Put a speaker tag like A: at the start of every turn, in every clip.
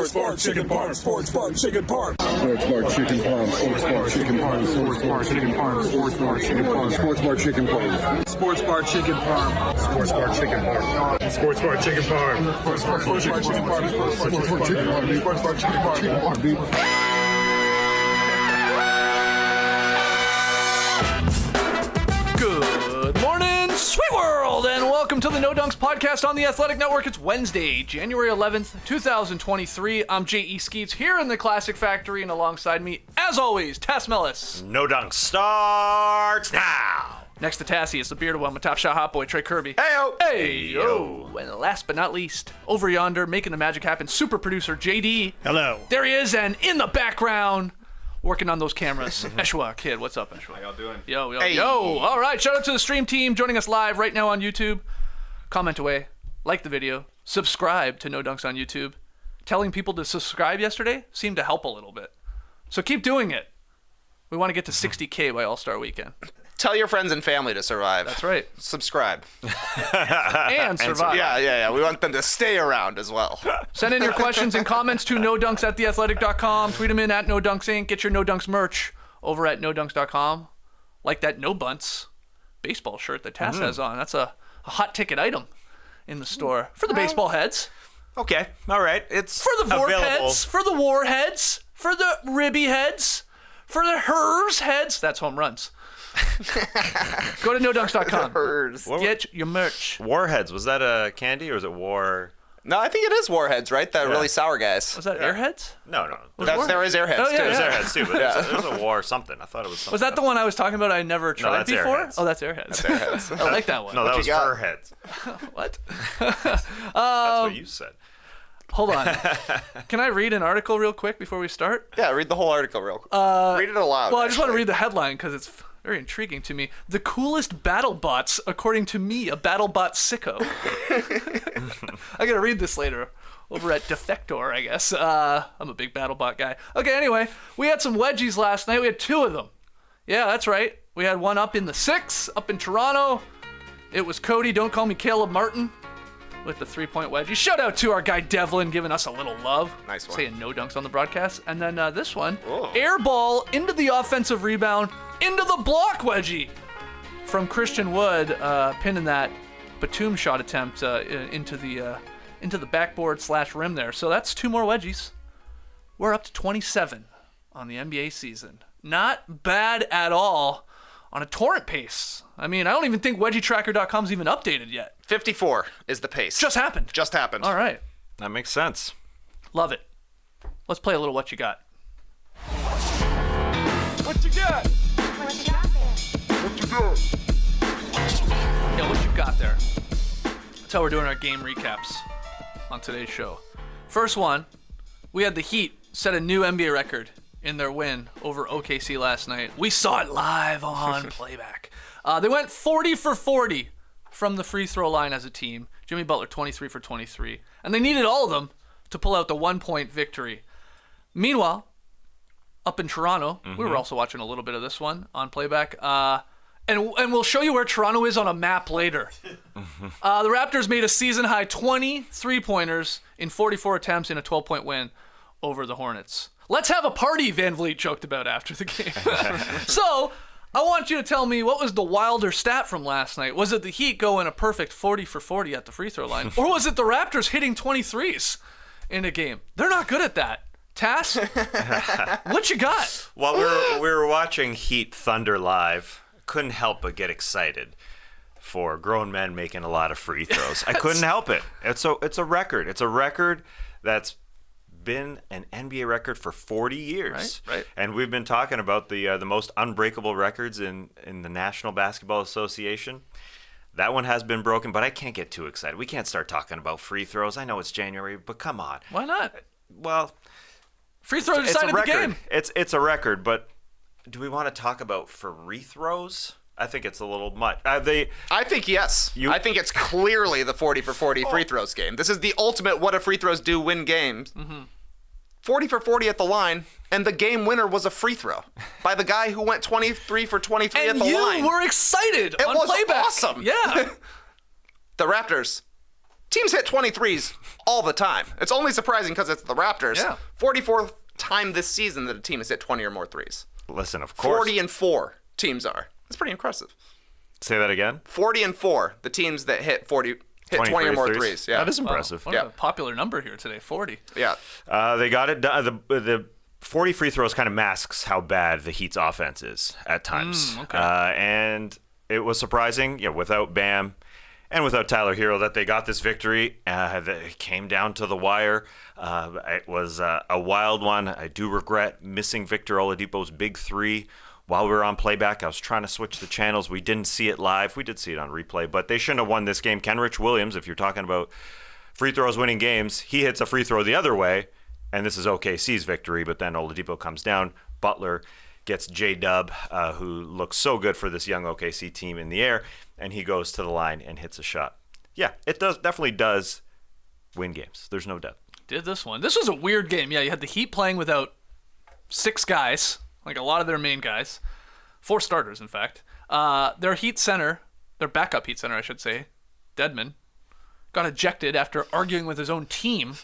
A: Sports Bar Chicken Parm. Sports Bar Chicken Parm.
B: Sports Bar Chicken Parm. Sports Bar Chicken Parm. Sports Bar Chicken Parm. Sports Bar Chicken Parm. Sports Bar Chicken Parm.
A: Sports Bar Chicken Parm.
B: Sports Bar Chicken Parm.
A: Sports Bar Chicken Parm. Sports Bar Chicken Parm. Sports Bar Chicken Parm. Sports Bar Chicken Parm.
C: Good morning, sweet world, and welcome to the No Dunks podcast on the Athletic Network. It's Wednesday, January 11th, 2023. I'm J.E. Skeets here in the Classic Factory, and alongside me, as always, Tass Mellis.
D: No Dunks starts now.
C: Next to Tassie is the bearded one, my top shot hot boy, Trey Kirby.
D: Hey-o.
C: Hey-yo. And last but not least, over yonder, making the magic happen, super producer J.D.
D: Hello.
C: There he is, and in the background, working on those cameras, Eshwa Kid. What's up, Eshwa?
E: How y'all doing?
C: Yo.
D: Hey.
C: All right, shout out to the stream team joining us live right now on YouTube. Comment away, like the video, subscribe to No Dunks on YouTube. Telling people to subscribe yesterday seemed to help a little bit. So keep doing it. We want to get to 60K by All-Star Weekend.
E: Tell your friends and family to survive.
C: That's right.
E: Subscribe.
C: And survive.
E: Yeah. We want them to stay around as well.
C: Send in your questions and comments to nodunks@theathletic.com. Tweet them in at NoDunksInc. Get your No Dunks merch over at nodunks.com. Like that No Bunts baseball shirt that Tass has on. That's a hot ticket item in the store for the baseball heads.
D: Okay. All right. It's
C: For the Vorp
D: available.
C: heads. For the War heads. For the Ribby heads. For the Hers heads. That's home runs. Go to nodunks.com.
E: Hers.
C: Get your merch.
D: Warheads. Was that a candy or was it war?
E: No, I think it is Warheads, right? The really sour guys.
C: Was that Airheads?
D: No.
E: There is Airheads,
C: Oh, yeah,
E: too.
D: There's
C: yeah.
D: Airheads too, but there's a war something. I thought it was something.
C: Was that the one I was talking about I never tried
D: that's
C: before?
D: Airheads.
C: Oh, that's Airheads. I like that one.
D: No, that was
E: you got?
D: her heads.
C: What?
D: That's what you said.
C: Hold on. Can I read an article real quick before we start?
E: Yeah, read the whole article real quick. Read it aloud.
C: Well, I just want to
E: actually.
C: read the headline because it's very intriguing to me. The coolest BattleBots, according to me, a BattleBot sicko. I gotta read this later over at Defector, I guess. I'm a big BattleBot guy. Okay, anyway, we had some wedgies last night. We had two of them. Yeah, that's right. We had one up in the 6, up in Toronto. It was Cody, don't call me Caleb Martin, with the 3-point wedgie. Shout out to our guy Devlin giving us a little love.
E: Nice one.
C: Saying no dunks on the broadcast. And then this one,
E: Whoa.
C: air ball into the offensive rebound, into the block wedgie from Christian Wood, pinning that Batum shot attempt into the backboard / rim there. So that's two more wedgies. We're up to 27 on the NBA season. Not bad at all on a torrent pace. I mean, I don't even think WedgieTracker.com's even updated yet.
E: 54 is the pace.
C: Just happened.
E: Just happened.
C: All right.
D: That makes sense.
C: Love it. Let's play a little What You Got.
A: What you got?
B: What you got there?
A: What you got?
C: Yeah, What You Got there. That's how we're doing our game recaps on today's show. First one, we had the Heat set a new NBA record in their win over OKC last night. We saw it live on playback. They went 40 for 40 from the free throw line as a team. Jimmy Butler 23 for 23. And they needed all of them to pull out the 1-point victory. Meanwhile, up in Toronto, we were also watching a little bit of this one on playback. And we'll show you where Toronto is on a map later. The Raptors made a season-high 20 3-pointers in 44 attempts in a 12-point win over the Hornets. Let's have a party, Van Vliet joked about after the game. So, I want you to tell me, what was the wilder stat from last night? Was it the Heat going a perfect 40 for 40 at the free throw line? Or was it the Raptors hitting 23s in a game? They're not good at that. Tass, what you got?
D: While we were watching Heat Thunder live, couldn't help but get excited for grown men making a lot of free throws. I couldn't help it. It's a record. It's a record that's been an NBA record for 40 years.
C: Right.
D: And we've been talking about the most unbreakable records in the National Basketball Association. That one has been broken, but I can't get too excited. We can't start talking about free throws. I know it's January, but come on.
C: Why not?
D: Well,
C: Free throw decided the game.
D: It's a record, but do we want to talk about free throws? I think it's a little much.
E: I think yes. I think it's clearly the 40 for 40 free throws game. This is the ultimate what do free throws do win games. 40 for 40 at the line, and the game winner was a free throw by the guy who went 23 for 23 at the line.
C: And you were excited
E: It
C: on
E: was
C: playback.
E: awesome.
C: Yeah.
E: The Raptors Teams hit 23s all the time. It's only surprising because it's the Raptors.
C: Yeah.
E: 44th time this season that a team has hit 20 or more threes.
D: Listen, of course.
E: 40-4 teams are. That's pretty impressive.
D: Say that again.
E: 40-4, the teams that hit 20 or more threes. Yeah.
D: That is impressive.
C: What a popular number here today, 40.
E: Yeah.
D: They got it done. The 40 free throws kind of masks how bad the Heat's offense is at times.
C: Okay.
D: And it was surprising, without Bam and without Tyler Hero, that they got this victory. It came down to the wire. It was a wild one. I do regret missing Victor Oladipo's big three while we were on playback. I was trying to switch the channels. We didn't see it live. We did see it on replay, but they shouldn't have won this game. Kenrich Williams, if you're talking about free throws winning games, he hits a free throw the other way, and this is OKC's victory, but then Oladipo comes down. Butler gets J-Dub, who looks so good for this young OKC team in the air, and he goes to the line and hits a shot. Yeah, it definitely does win games. There's no doubt.
C: Did this one. This was a weird game. Yeah, you had the Heat playing without 6 guys, like a lot of their main guys. 4 starters, in fact. Their Heat center, their backup Heat center, I should say, Dedmon, got ejected after arguing with his own team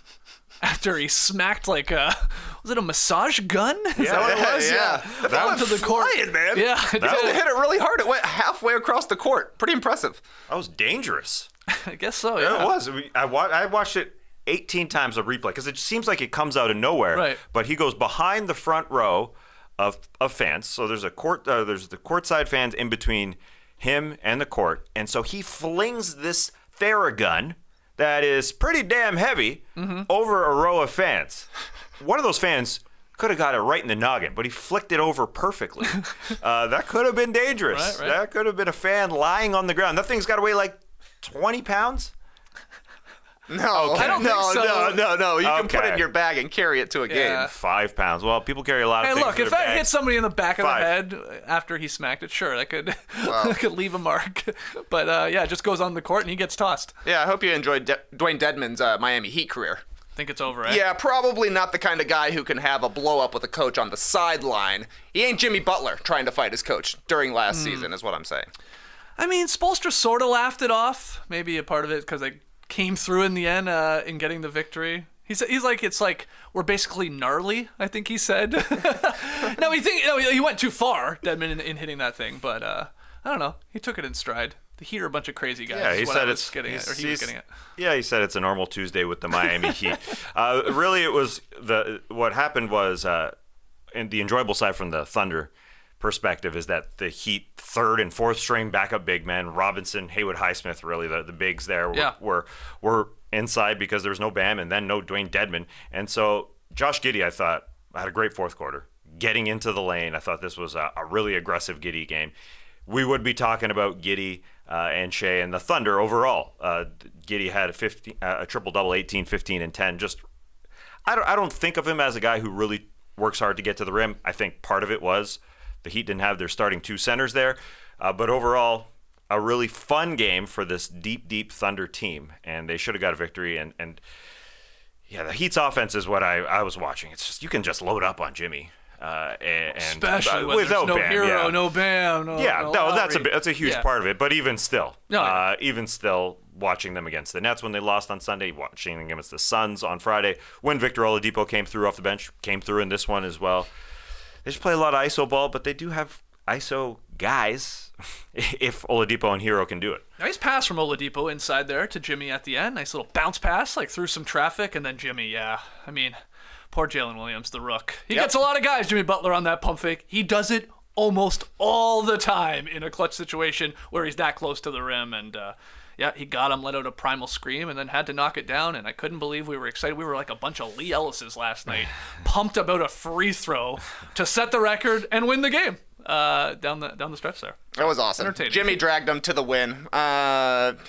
C: after he smacked was it a massage gun? Is that what it was?
E: Yeah.
C: That went to the court.
E: Flying, man.
C: Yeah.
E: It hit it really hard. It went halfway across the court. Pretty impressive.
D: That was dangerous.
C: I guess so, yeah.
D: It was. I watched it 18 times a replay because it seems like it comes out of nowhere.
C: Right.
D: But he goes behind the front row of fans. So there's there's the courtside fans in between him and the court. And so he flings this Theragun that is pretty damn heavy over a row of fans. One of those fans could have got it right in the noggin, but he flicked it over perfectly. That could have been dangerous.
C: Right.
D: That could have been a fan lying on the ground. That thing's got to weigh like 20 pounds.
E: No,
C: I don't think so.
E: No. You can put it in
D: Okay.
E: your bag and carry it to a
C: Yeah.
E: game.
D: 5 pounds. Well, people carry a lot of
C: Hey,
D: things
C: look,
D: in
C: if
D: their
C: I
D: bags.
C: hit somebody in the back of the
D: 5.
C: head after he smacked it, sure, that could that could leave a mark. But it just goes on the court and he gets tossed.
E: Yeah, I hope you enjoyed Dwayne Dedmon's Miami Heat career.
C: I think it's over, eh?
E: Yeah, probably not the kind of guy who can have a blow up with a coach on the sideline. He ain't Jimmy Butler trying to fight his coach during last season, is what I'm saying.
C: I mean, Spoelstra sort of laughed it off. Maybe a part of it because they came through in the end in getting the victory. He's like, it's like we're basically gnarly, I think he said. No, he went too far, Dedmon, in hitting that thing. But I don't know. He took it in stride. The Heat are a bunch of crazy guys.
D: Yeah, he
C: is what
D: said
C: I
D: it's
C: was getting at, or he was getting at.
D: Yeah, he said it's a normal Tuesday with the Miami Heat. Really, it was what happened was, in the enjoyable side from the Thunder perspective, is that the Heat third and fourth string backup big men, Robinson, Haywood, Highsmith, really the bigs there were inside because there was no Bam and then no Dwayne Dedmon. And so Josh Giddey, I thought, had a great fourth quarter. Getting into the lane, I thought this was a really aggressive Giddey game. We would be talking about Giddey and Shea and the Thunder overall. Giddey had a triple-double, 18, 15, and 10. I don't think of him as a guy who really works hard to get to the rim. I think part of it was the Heat didn't have their starting 2 centers there. But overall, a really fun game for this deep, deep Thunder team. And they should have got a victory. And the Heat's offense is what I was watching. It's just, you can just load up on Jimmy.
C: Especially when
D: without
C: there's no
D: Bam,
C: Hero, no Bam, no
D: that's a huge part of it. But even still, watching them against the Nets when they lost on Sunday, watching them against the Suns on Friday, when Victor Oladipo came through off the bench, came through in this one as well. They just play a lot of ISO ball, but they do have ISO guys if Oladipo and Hero can do it.
C: Nice pass from Oladipo inside there to Jimmy at the end. Nice little bounce pass, like through some traffic, and then Jimmy, I mean, poor Jalen Williams, the rook. He gets a lot of guys, Jimmy Butler, on that pump fake. He does it almost all the time in a clutch situation where he's that close to the rim. And, he got him, let out a primal scream, and then had to knock it down. And I couldn't believe we were excited. We were like a bunch of Lee Ellises last night, pumped about a free throw to set the record and win the game down the stretch there.
E: That was awesome.
C: Entertaining.
E: Jimmy dragged him to the win.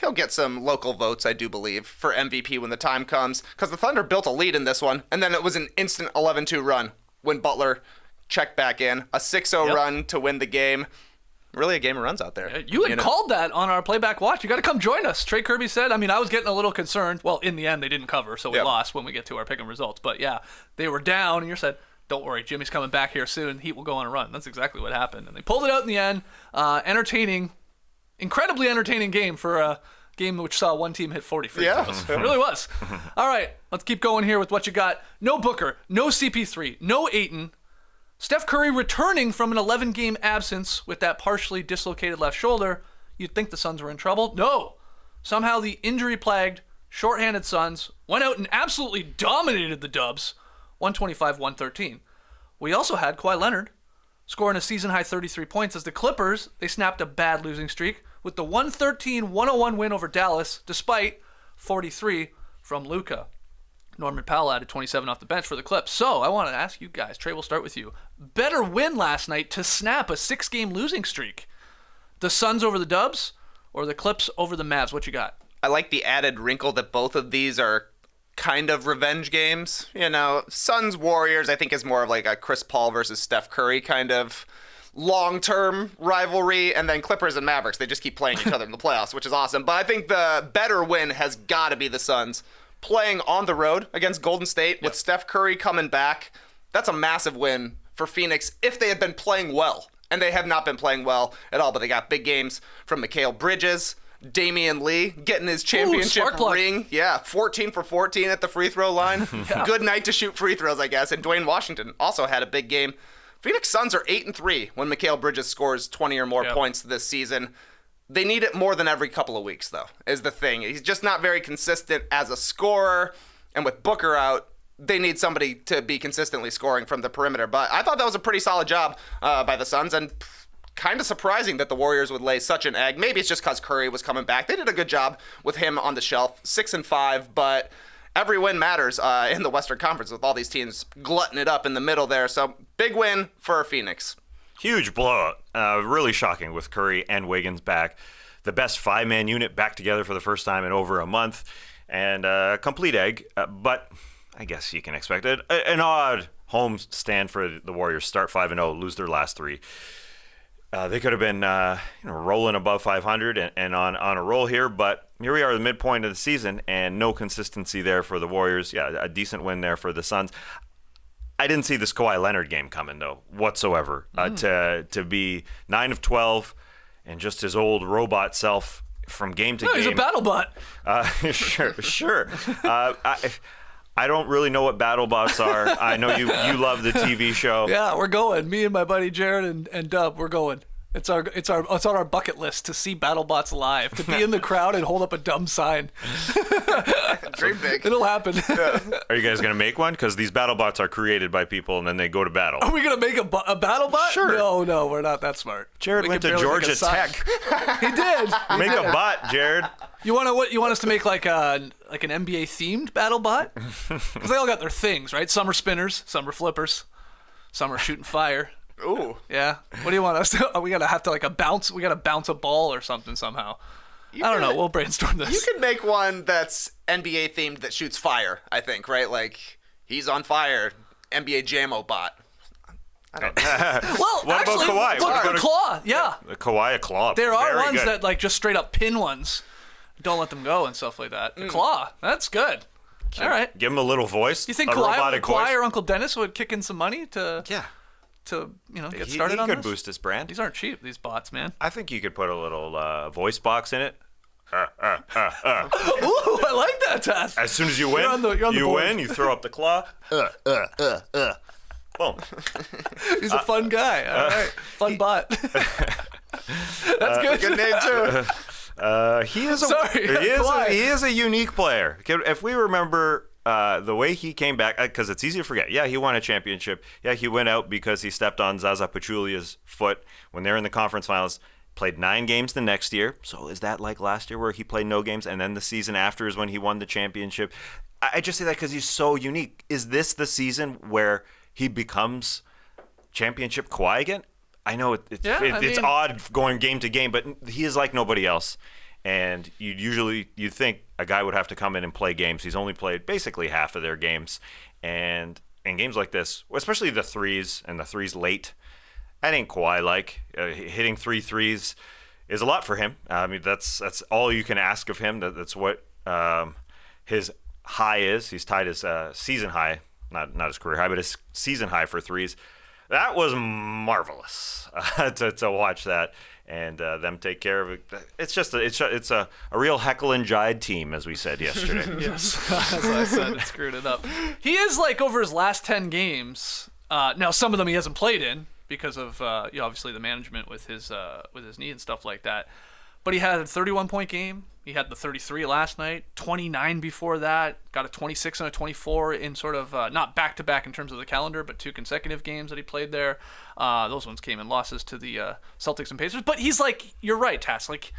E: He'll get some local votes, I do believe, for MVP when the time comes, because the Thunder built a lead in this one, and then it was an instant 11-2 run when Butler checked back in. A 6-0 run to win the game. Really a game of runs out there.
C: You had called that on our playback watch. You got to come join us. Trey Kirby said, I was getting a little concerned. Well, in the end, they didn't cover, so we lost when we get to our pick 'em results. But they were down, and you said, don't worry, Jimmy's coming back here soon. Heat will go on a run. That's exactly what happened. And they pulled it out in the end. Incredibly entertaining game for a game which saw one team hit 40 free
E: Yeah.
C: throws. It really was. All right, let's keep going here with what you got. No Booker, no CP3, no Ayton. Steph Curry returning from an 11-game absence with that partially dislocated left shoulder. You'd think the Suns were in trouble. No. Somehow the injury-plagued, shorthanded Suns went out and absolutely dominated the Dubs, 125-113. We also had Kawhi Leonard scoring a season-high 33 points as the Clippers, they snapped a bad losing streak with the 113-101 win over Dallas, despite 43 from Luka. Norman Powell added 27 off the bench for the Clips. So I want to ask you guys, Trey, we'll start with you. Better win last night to snap a 6-game losing streak. The Suns over the Dubs or the Clips over the Mavs? What you got?
E: I like the added wrinkle that both of these are kind of revenge games. You know, Suns Warriors I think is more of like a Chris Paul versus Steph Curry kind of long-term rivalry, and then Clippers and Mavericks, they just keep playing each other in the playoffs, which is awesome. But I think the better win has got to be the Suns playing on the road against Golden State with Steph Curry coming back. That's a massive win for Phoenix if they had been playing well, and they have not been playing well at all, but they got big games from Mikal Bridges, Damian Lee getting his championship ring. Yeah, 14 for 14 at the free throw line. Good night to shoot free throws, I guess. And Dwayne Washington also had a big game. Phoenix Suns are 8-3 when Mikal Bridges scores 20 or more points this season. They need it more than every couple of weeks, though, is the thing. He's just not very consistent as a scorer. And with Booker out, they need somebody to be consistently scoring from the perimeter. But I thought that was a pretty solid job by the Suns. And kind of surprising that the Warriors would lay such an egg. Maybe it's just because Curry was coming back. They did a good job with him on the shelf, 6-5, but every win matters in the Western Conference with all these teams glutting it up in the middle there. So big win for Phoenix.
D: Huge blowout. Really shocking with Curry and Wiggins back. The best 5-man unit back together for the first time in over a month. And a complete egg, but I guess you can expect it. An odd home stand for the Warriors. Start 5-0, lose their last 3. They could have been rolling above 500 and on a roll here, but here we are at the midpoint of the season and no consistency there for the Warriors. Yeah, a decent win there for the Suns. I didn't see this Kawhi Leonard game coming, though, whatsoever. To be 9 of 12 and just his old robot self from game to game.
C: He's a BattleBot.
D: Sure. I don't really know what BattleBots are. I know you love the TV show.
C: Yeah, we're going. Me and my buddy Jared and Dub, we're going. It's on our bucket list to see BattleBots live, to be in the crowd and hold up a dumb sign.
E: Dream big.
C: It'll happen.
D: Are you guys going to make one? Because these BattleBots are created by people and then they go to battle.
C: Are we going to make a BattleBot?
D: Sure.
C: No, we're not that smart.
D: Jared went to Georgia Tech.
C: He did.
D: Make a bot, Jared.
C: You want us to make like an NBA themed BattleBot? Because they all got their things, right? Some are spinners, some are flippers, some are shooting fire.
E: Ooh.
C: Yeah. What do you want us to? Are we gotta have to like bounce? We gotta bounce a ball or something somehow. I don't know. We'll brainstorm this.
E: You could make one that's NBA themed that shoots fire, I think, right? Like, he's on fire, NBA Jammo bot. I don't know.
C: Well,
D: What
C: actually,
D: about Kawhi?
C: Look, the claw. Yeah.
D: The Kawhi claw.
C: There are
D: Very
C: ones
D: good.
C: that like just straight up pin ones. Don't let them go and stuff like that. The claw. That's good. All right.
D: Give him a little voice.
C: You think
D: a robotic
C: Kawhi
D: voice.
C: or Uncle Dennis would kick in some money to
D: Yeah.
C: get
D: He
C: started on
D: could
C: this?
D: boost his brand.
C: These aren't cheap. These bots, man.
D: I think you could put a little voice box in it.
C: Ooh, I like that, Taz.
D: As soon as you win,
C: You're on the
D: you
C: board.
D: win. You throw up the claw. Boom.
C: He's a fun guy. All right. Fun bot. That's good.
E: Good name, too.
D: He is a
C: Sorry, Kawhi.
D: he is a unique player. If we remember the way he came back, because it's easy to forget. Yeah, he won a championship. Yeah, he went out because he stepped on Zaza Pachulia's foot when they were in the conference finals. Played 9 games the next year. So is that like last year where he played no games? And then the season after is when he won the championship. I just say that because he's so unique. Is this the season where he becomes championship Kawhi again? I know it's odd going game to game, but he is like nobody else. And you'd think a guy would have to come in and play games. He's only played basically half of their games. And in games like this, especially the threes and the threes late, that ain't Kawhi like. Hitting 3 threes is a lot for him. I mean, that's all you can ask of him. That's what his high is. He's tied his season high, not his career high, but his season high for threes. That was marvelous to watch that and them take care of it. It's just it's a real heckle and jive team, as we said yesterday.
C: Yes, as I said, it screwed it up. He is like over his last 10 games. Now some of them he hasn't played in because of obviously the management with his knee and stuff like that. But he had a 31-point game. He had the 33 last night, 29 before that, got a 26 and a 24 in sort of, not back-to-back in terms of the calendar, but 2 consecutive games that he played there. Those ones came in losses to the Celtics and Pacers. But he's like, you're right, Tass, like,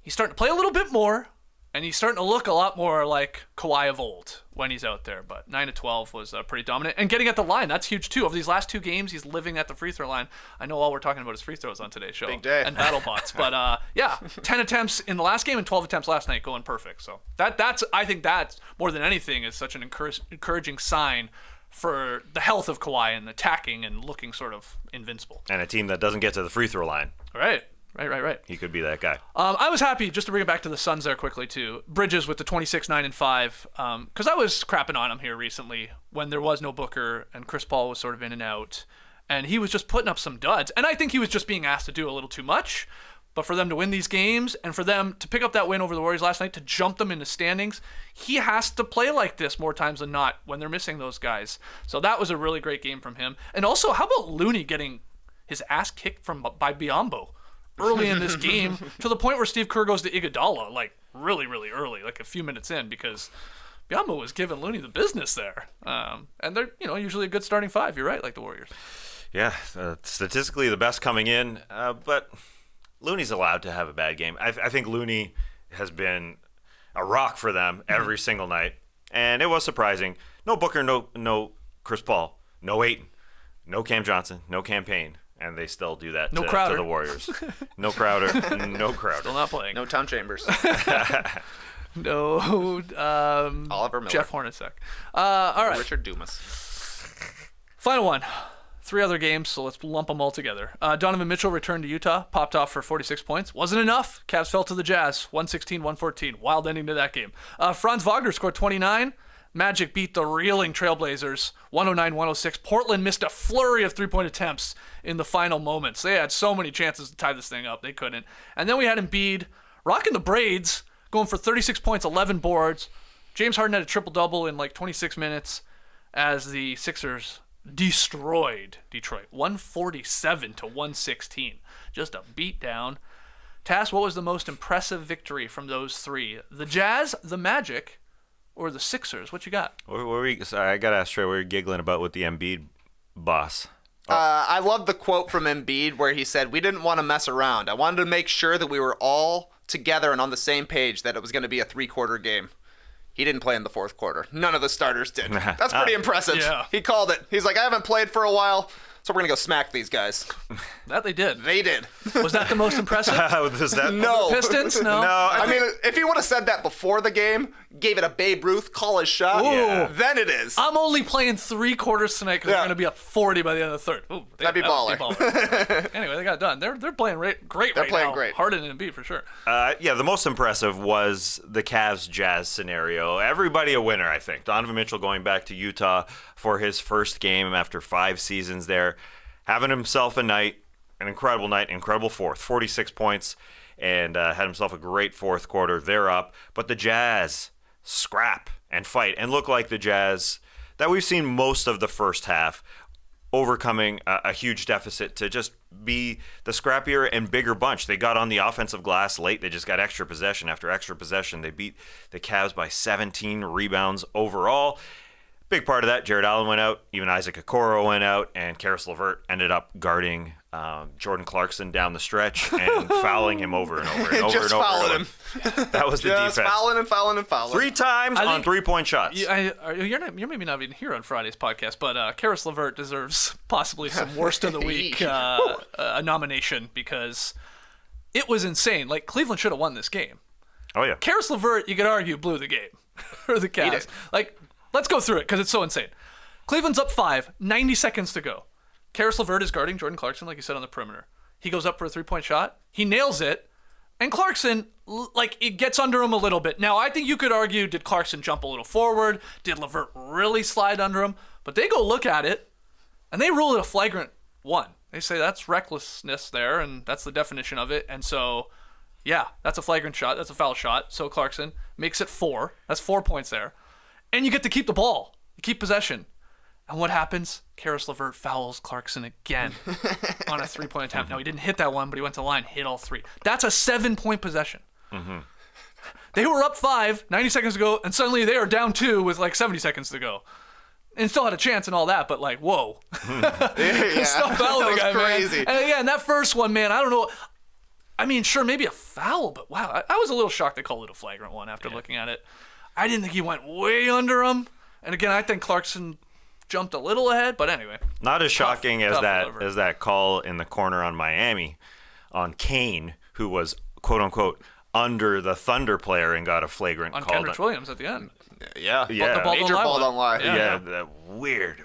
C: he's starting to play a little bit more, and he's starting to look a lot more like Kawhi of old when he's out there. But 9 to 12 was pretty dominant. And getting at the line, that's huge too. Over these last 2 games, he's living at the free throw line. I know all we're talking about is free throws on today's show.
E: Big day.
C: And BattleBots. But yeah, 10 attempts in the last game and 12 attempts last night going perfect. So that's I think that's, more than anything, is such an encouraging sign for the health of Kawhi and attacking and looking sort of invincible.
D: And a team that doesn't get to the free throw line.
C: Right.
D: He could be that guy.
C: I was happy, just to bring it back to the Suns there quickly, too. Bridges with the 26, 9, and 5. Because I was crapping on him here recently when there was no Booker and Chris Paul was sort of in and out. And he was just putting up some duds. And I think he was just being asked to do a little too much. But for them to win these games and for them to pick up that win over the Warriors last night, to jump them in the standings, he has to play like this more times than not when they're missing those guys. So that was a really great game from him. And also, how about Looney getting his ass kicked by Biyombo early in this game, to the point where Steve Kerr goes to Iguodala, like really, really early, like a few minutes in, because Biyombo was giving Looney the business there. And they're, usually a good starting 5. You're right, like the Warriors.
D: Yeah, statistically the best coming in, but Looney's allowed to have a bad game. I think Looney has been a rock for them every single night, and it was surprising. No Booker, no Chris Paul, no Ayton, no Cam Johnson, no Cam Payne. And they still do that to the Warriors. No Crowder.
C: Still not playing.
E: No Tom Chambers.
C: No
E: Oliver Miller.
C: Jeff Hornacek. All right.
E: Richard Dumas.
C: Final one. 3 other games, so let's lump them all together. Donovan Mitchell returned to Utah, popped off for 46 points. Wasn't enough. Cavs fell to the Jazz, 116-114. Wild ending to that game. Franz Wagner scored 29. Magic beat the reeling Trailblazers 109-106. Portland missed a flurry of 3-point attempts in the final moments. They had so many chances to tie this thing up. They couldn't. And then we had Embiid rocking the braids, going for 36 points, 11 boards. James Harden had a triple-double in like 26 minutes as the Sixers destroyed Detroit 147-116. Just a beat down. Tass, what was the most impressive victory from those 3? The Jazz, the Magic, or the Sixers? What you got?
D: Sorry, I got to ask Trey, what were you giggling about with the Embiid boss?
E: I love the quote from Embiid where he said, "We didn't want to mess around. I wanted to make sure that we were all together and on the same page, that it was going to be a 3-quarter game." He didn't play in the 4th quarter. None of the starters did. That's pretty impressive.
C: Yeah.
E: He called it. He's like, I haven't played for a while, so we're going to go smack these guys.
C: That they did.
E: They did.
C: Was that the most impressive?
D: Was that
E: No.
C: Pistons? No.
E: I mean, if he would have said that before the game, gave it a Babe Ruth, call his shot, then it is.
C: I'm only playing 3 quarters tonight because we're going to be up 40 by the end of the 3rd. Ooh,
E: That'd be baller.
C: Anyway, they got it done. They're playing great
E: They're
C: right
E: playing
C: now.
E: great.
C: Harden and Embiid for sure.
D: The most impressive was the Cavs-Jazz scenario. Everybody a winner, I think. Donovan Mitchell going back to Utah for his first game after 5 seasons there, having himself an incredible night, incredible 4th, 46 points, and had himself a great 4th quarter. They're up, but the Jazz scrap and fight and look like the Jazz that we've seen most of the first half, overcoming a huge deficit to just be the scrappier and bigger bunch. They got on the offensive glass late. They just got extra possession after extra possession. They beat the Cavs by 17 rebounds overall. Big part of that, Jared Allen went out, even Isaac Okoro went out, and Caris LeVert ended up guarding Jordan Clarkson down the stretch and fouling him over and over and over
E: Just
D: and over.
E: fouling him.
D: That was the defense.
E: Just fouling and fouling and fouling.
D: 3 times on 3-point shots.
C: You're maybe not even here on Friday's podcast, but Caris LeVert deserves possibly some worst of the week a nomination because it was insane. Like, Cleveland should have won this game.
D: Oh, yeah.
C: Caris LeVert, you could argue, blew the game for the Cavs. Like, let's go through it because it's so insane. Cleveland's up 5, 90 seconds to go. Caris LeVert is guarding Jordan Clarkson, like you said, on the perimeter. He goes up for a 3-point shot. He nails it. And Clarkson, like, it gets under him a little bit. Now, I think you could argue, did Clarkson jump a little forward? Did LeVert really slide under him? But they go look at it, And they rule it a flagrant 1. They say that's recklessness there, and that's the definition of it. And so, yeah, that's a flagrant shot. That's a foul shot. So Clarkson makes it 4. That's 4 points there. And you get to keep the ball. You keep possession. And what happens? Caris LeVert fouls Clarkson again on a 3-point attempt. Now, he didn't hit that one, but he went to the line, hit all 3. That's a 7-point possession. Mm-hmm. They were up 5, 90 seconds to go, and suddenly they are down 2 with like 70 seconds to go. And still had a chance and all that, but like, whoa.
E: Yeah.
C: Stop fouling the guy,
E: crazy.
C: man. And again, that first one, man, I don't know. I mean, sure, maybe a foul, but wow. I was a little shocked they called it a flagrant one after looking at it. I didn't think he went way under him. And again, I think Clarkson jumped a little ahead, but anyway.
D: Not as shocking as
C: LeVert.
D: that call in the corner on Miami on Kane, who was, quote-unquote, under the Thunder player and got a flagrant
C: On
D: call.
C: Kendrick Williams at the end.
E: Yeah.
C: The ball
E: Major
C: don't lie
E: ball
C: one.
E: don't lie.
D: Yeah, that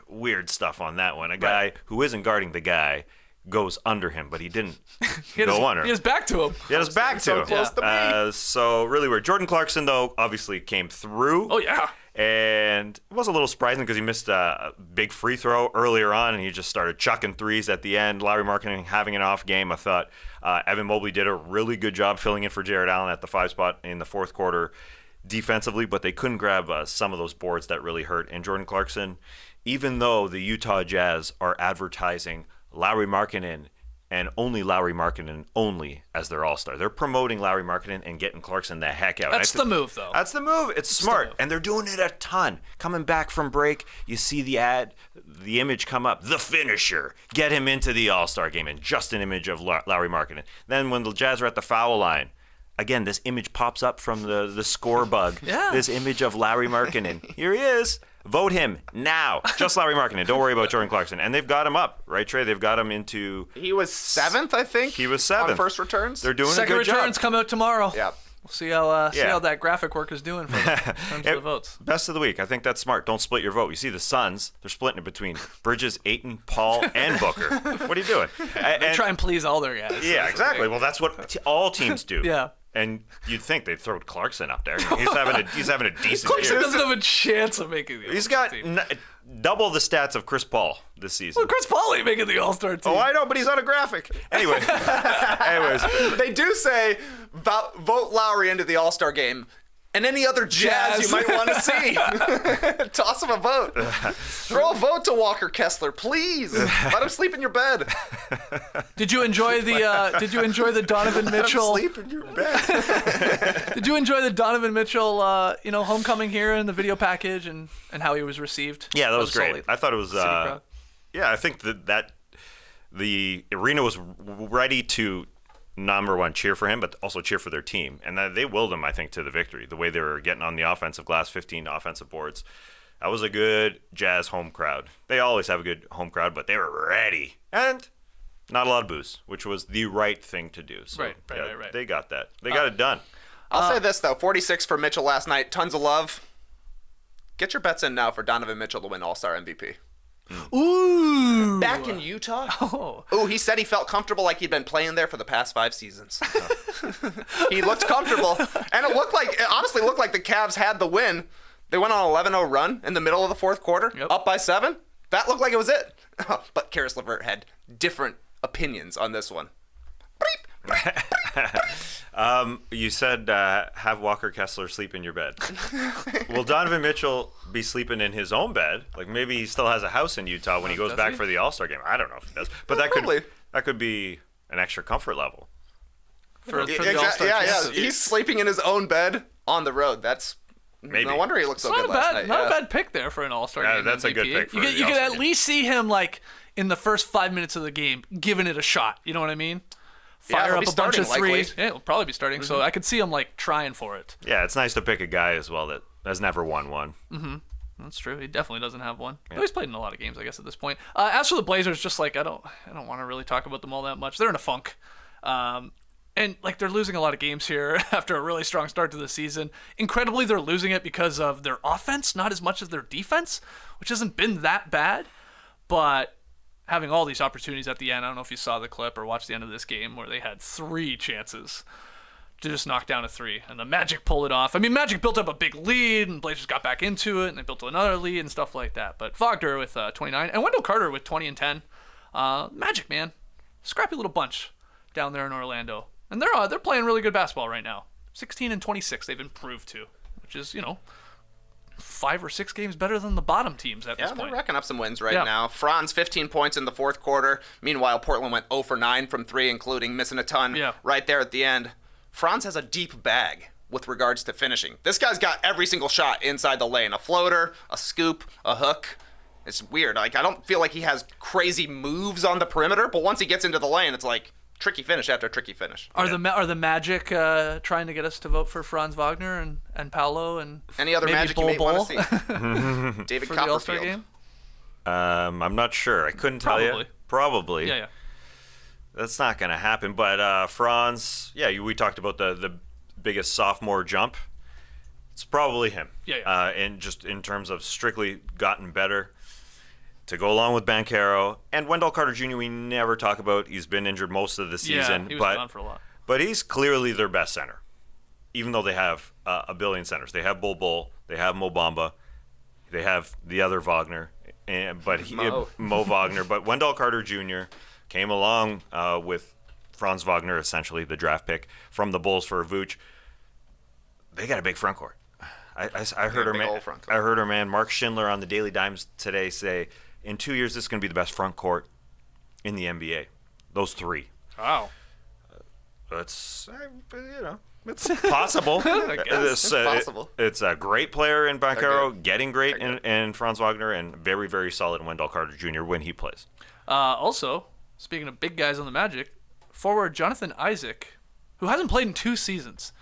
D: weird stuff on that one. A guy who isn't guarding the guy goes under him, but he didn't go under.
C: He has back to him.
D: He had his back to him.
E: close to me.
D: So really weird. Jordan Clarkson, though, obviously came through.
C: Oh, yeah.
D: And it was a little surprising because he missed a big free throw earlier on, and he just started chucking threes at the end. Larry Markkinen having an off game. I thought Evan Mobley did a really good job filling in for Jared Allen at the 5 spot in the fourth quarter defensively, but they couldn't grab some of those boards that really hurt. And Jordan Clarkson, even though the Utah Jazz are advertising Larry Markkinen and only Larry Markkinen only as their all-star, they're promoting Larry Markkinen and getting Clarkson the heck out.
C: That's the move, though.
D: That's the move. It's smart. And they're doing it a ton. Coming back from break, you see the image come up, the finisher. Get him into the all-star game, and just an image of Larry Markkinen. Then when the Jazz are at the foul line, again, this image pops up from the score bug.
C: Yeah.
D: This image of Larry Markkinen. Here he is. Vote him now. Just Larry Markkinen. Don't worry about Jordan Clarkson. And they've got him up, right, Trey? They've got him into...
E: He was 7th, I think.
D: He was 7th.
E: On first returns.
D: They're doing
C: Second
D: a good
C: returns
D: job.
C: come out tomorrow.
E: Yeah.
C: We'll see how that graphic work is doing for them in terms of the votes.
D: Best of the week. I think that's smart. Don't split your vote. You see the Suns, they're splitting it between Bridges, Ayton, Paul, and Booker. What are you doing?
C: They try and please all their guys.
D: Yeah, exactly. Well, that's what all teams do.
C: Yeah.
D: And you'd think they'd throw Clarkson up there. He's having a decent
C: Clarkson
D: year.
C: doesn't have a chance of making the
D: He's
C: All-Star
D: got
C: team.
D: double the stats of Chris Paul this season.
C: Well, Chris Paul ain't making the All-Star team.
D: Oh, I know, but he's on a graphic. Anyways,
E: They do say vote Lowry into the All-Star game. And any other Jazz you might want to see. Toss him a vote. Throw a vote to Walker Kessler, please. Let him sleep in your bed.
C: Did you enjoy the Donovan Mitchell?
E: Sleep in your bed.
C: Did you enjoy the Donovan Mitchell homecoming here in the video package and how he was received?
D: yeah, that was
C: Solely
D: great. I thought it was.
C: City crowd?
D: Yeah, I think that the arena was ready to, number one, cheer for him, but also cheer for their team. And they willed him, I think, to the victory. The way they were getting on the offensive glass, 15 offensive boards. That was a good Jazz home crowd. They always have a good home crowd, but they were ready. And not a lot of booze, which was the right thing to do. So,
C: Right.
D: They got that. They got it done.
E: I'll say this, though. 46 for Mitchell last night. Tons of love. Get your bets in now for Donovan Mitchell to win All-Star MVP.
C: Ooh.
E: Back in Utah?
C: Oh.
E: Oh, he said he felt comfortable like he'd been playing there for the past 5 seasons. He looked comfortable. And it honestly looked like the Cavs had the win. They went on an 11-0 run in the middle of the fourth quarter, up by 7. That looked like it was it. But Caris LeVert had different opinions on this one.
D: You said have Walker Kessler sleep in your bed. Will Donovan Mitchell be sleeping in his own bed? Like maybe he still has a house in Utah when he goes back for the All-Star game. I don't know if he does, but that could be an extra comfort level.
C: For the All-Star
E: Yeah. He's sleeping in his own bed on the road. That's
D: Maybe.
E: no wonder he looked so
C: Not
E: good
C: a
E: last
C: bad,
E: night.
C: not a bad pick there for an All-Star game.
D: That's a
C: MVP.
D: good pick for
C: you
D: the
C: could
D: All-Star
C: at
D: game.
C: least see him like in the first 5 minutes of the game, giving it a shot. You know what I mean? Fire
E: he'll
C: up
E: be
C: a bunch of
E: starting,
C: threes.
E: likely.
C: Yeah, he'll probably be starting. So I could see him like trying for it.
D: Yeah, it's nice to pick a guy as well that has never won one.
C: That's true. He definitely doesn't have one. Though he's played in a lot of games, I guess, at this point. As for the Blazers, just like I don't want to really talk about them all that much. They're in a funk. And like they're losing a lot of games here after a really strong start to the season. Incredibly, they're losing it because of their offense, not as much as their defense, which hasn't been that bad. But having all these opportunities at the end, I don't know if you saw the clip or watched the end of this game where they had 3 chances to just knock down a three, and the Magic pulled it off. I mean, Magic built up a big lead, and Blazers got back into it, and they built another lead and stuff like that. But Wagner with 29, and Wendell Carter with 20 and 10. Magic, man, scrappy little bunch down there in Orlando, and they're playing really good basketball right now. 16 and 26, they've improved to, which is 5 or 6 games better than the bottom teams at this point.
E: Yeah, they're racking up some wins now. Franz, 15 points in the fourth quarter. Meanwhile, Portland went 0 for 9 from 3, including missing a ton right there at the end. Franz has a deep bag with regards to finishing. This guy's got every single shot inside the lane. A floater, a scoop, a hook. It's weird. Like, I don't feel like he has crazy moves on the perimeter, but once he gets into the lane, it's like tricky finish after tricky finish.
C: Are the Magic trying to get us to vote for Franz Wagner and Paolo and
E: any other
C: maybe
E: Magic
C: Bol
E: you may want to
C: Bol
E: see? David
C: for the All-Star
E: Copperfield.
C: game?
D: I'm not sure. I couldn't tell you. Probably.
C: Yeah.
D: That's not going to happen. But Franz, we talked about the biggest sophomore jump. It's probably him.
C: Yeah.
D: And just in terms of strictly gotten better. To go along with Banchero and Wendell Carter Jr. we never talk about. He's been injured most of the season.
C: Yeah, he was gone for a lot.
D: But he's clearly their best center. Even though they have a billion centers. They have Bol, they have Mo Bamba, they have the other Wagner, Mo Wagner. But Wendell Carter Jr. came along with Franz Wagner, essentially the draft pick from the Bulls for Vooch. They got a big front court. I heard her man Mark Schindler on the Daily Dimes today say, in 2 years, this is going to be the best front court in the NBA. Those three.
C: Wow.
D: It's possible.
E: I guess. It's possible.
D: It's a great player in Banchero, getting great in Franz Wagner, and very, very solid in Wendell Carter Jr. when he plays.
C: Also, speaking of big guys on the Magic, forward Jonathan Isaac, who hasn't played in 2 seasons.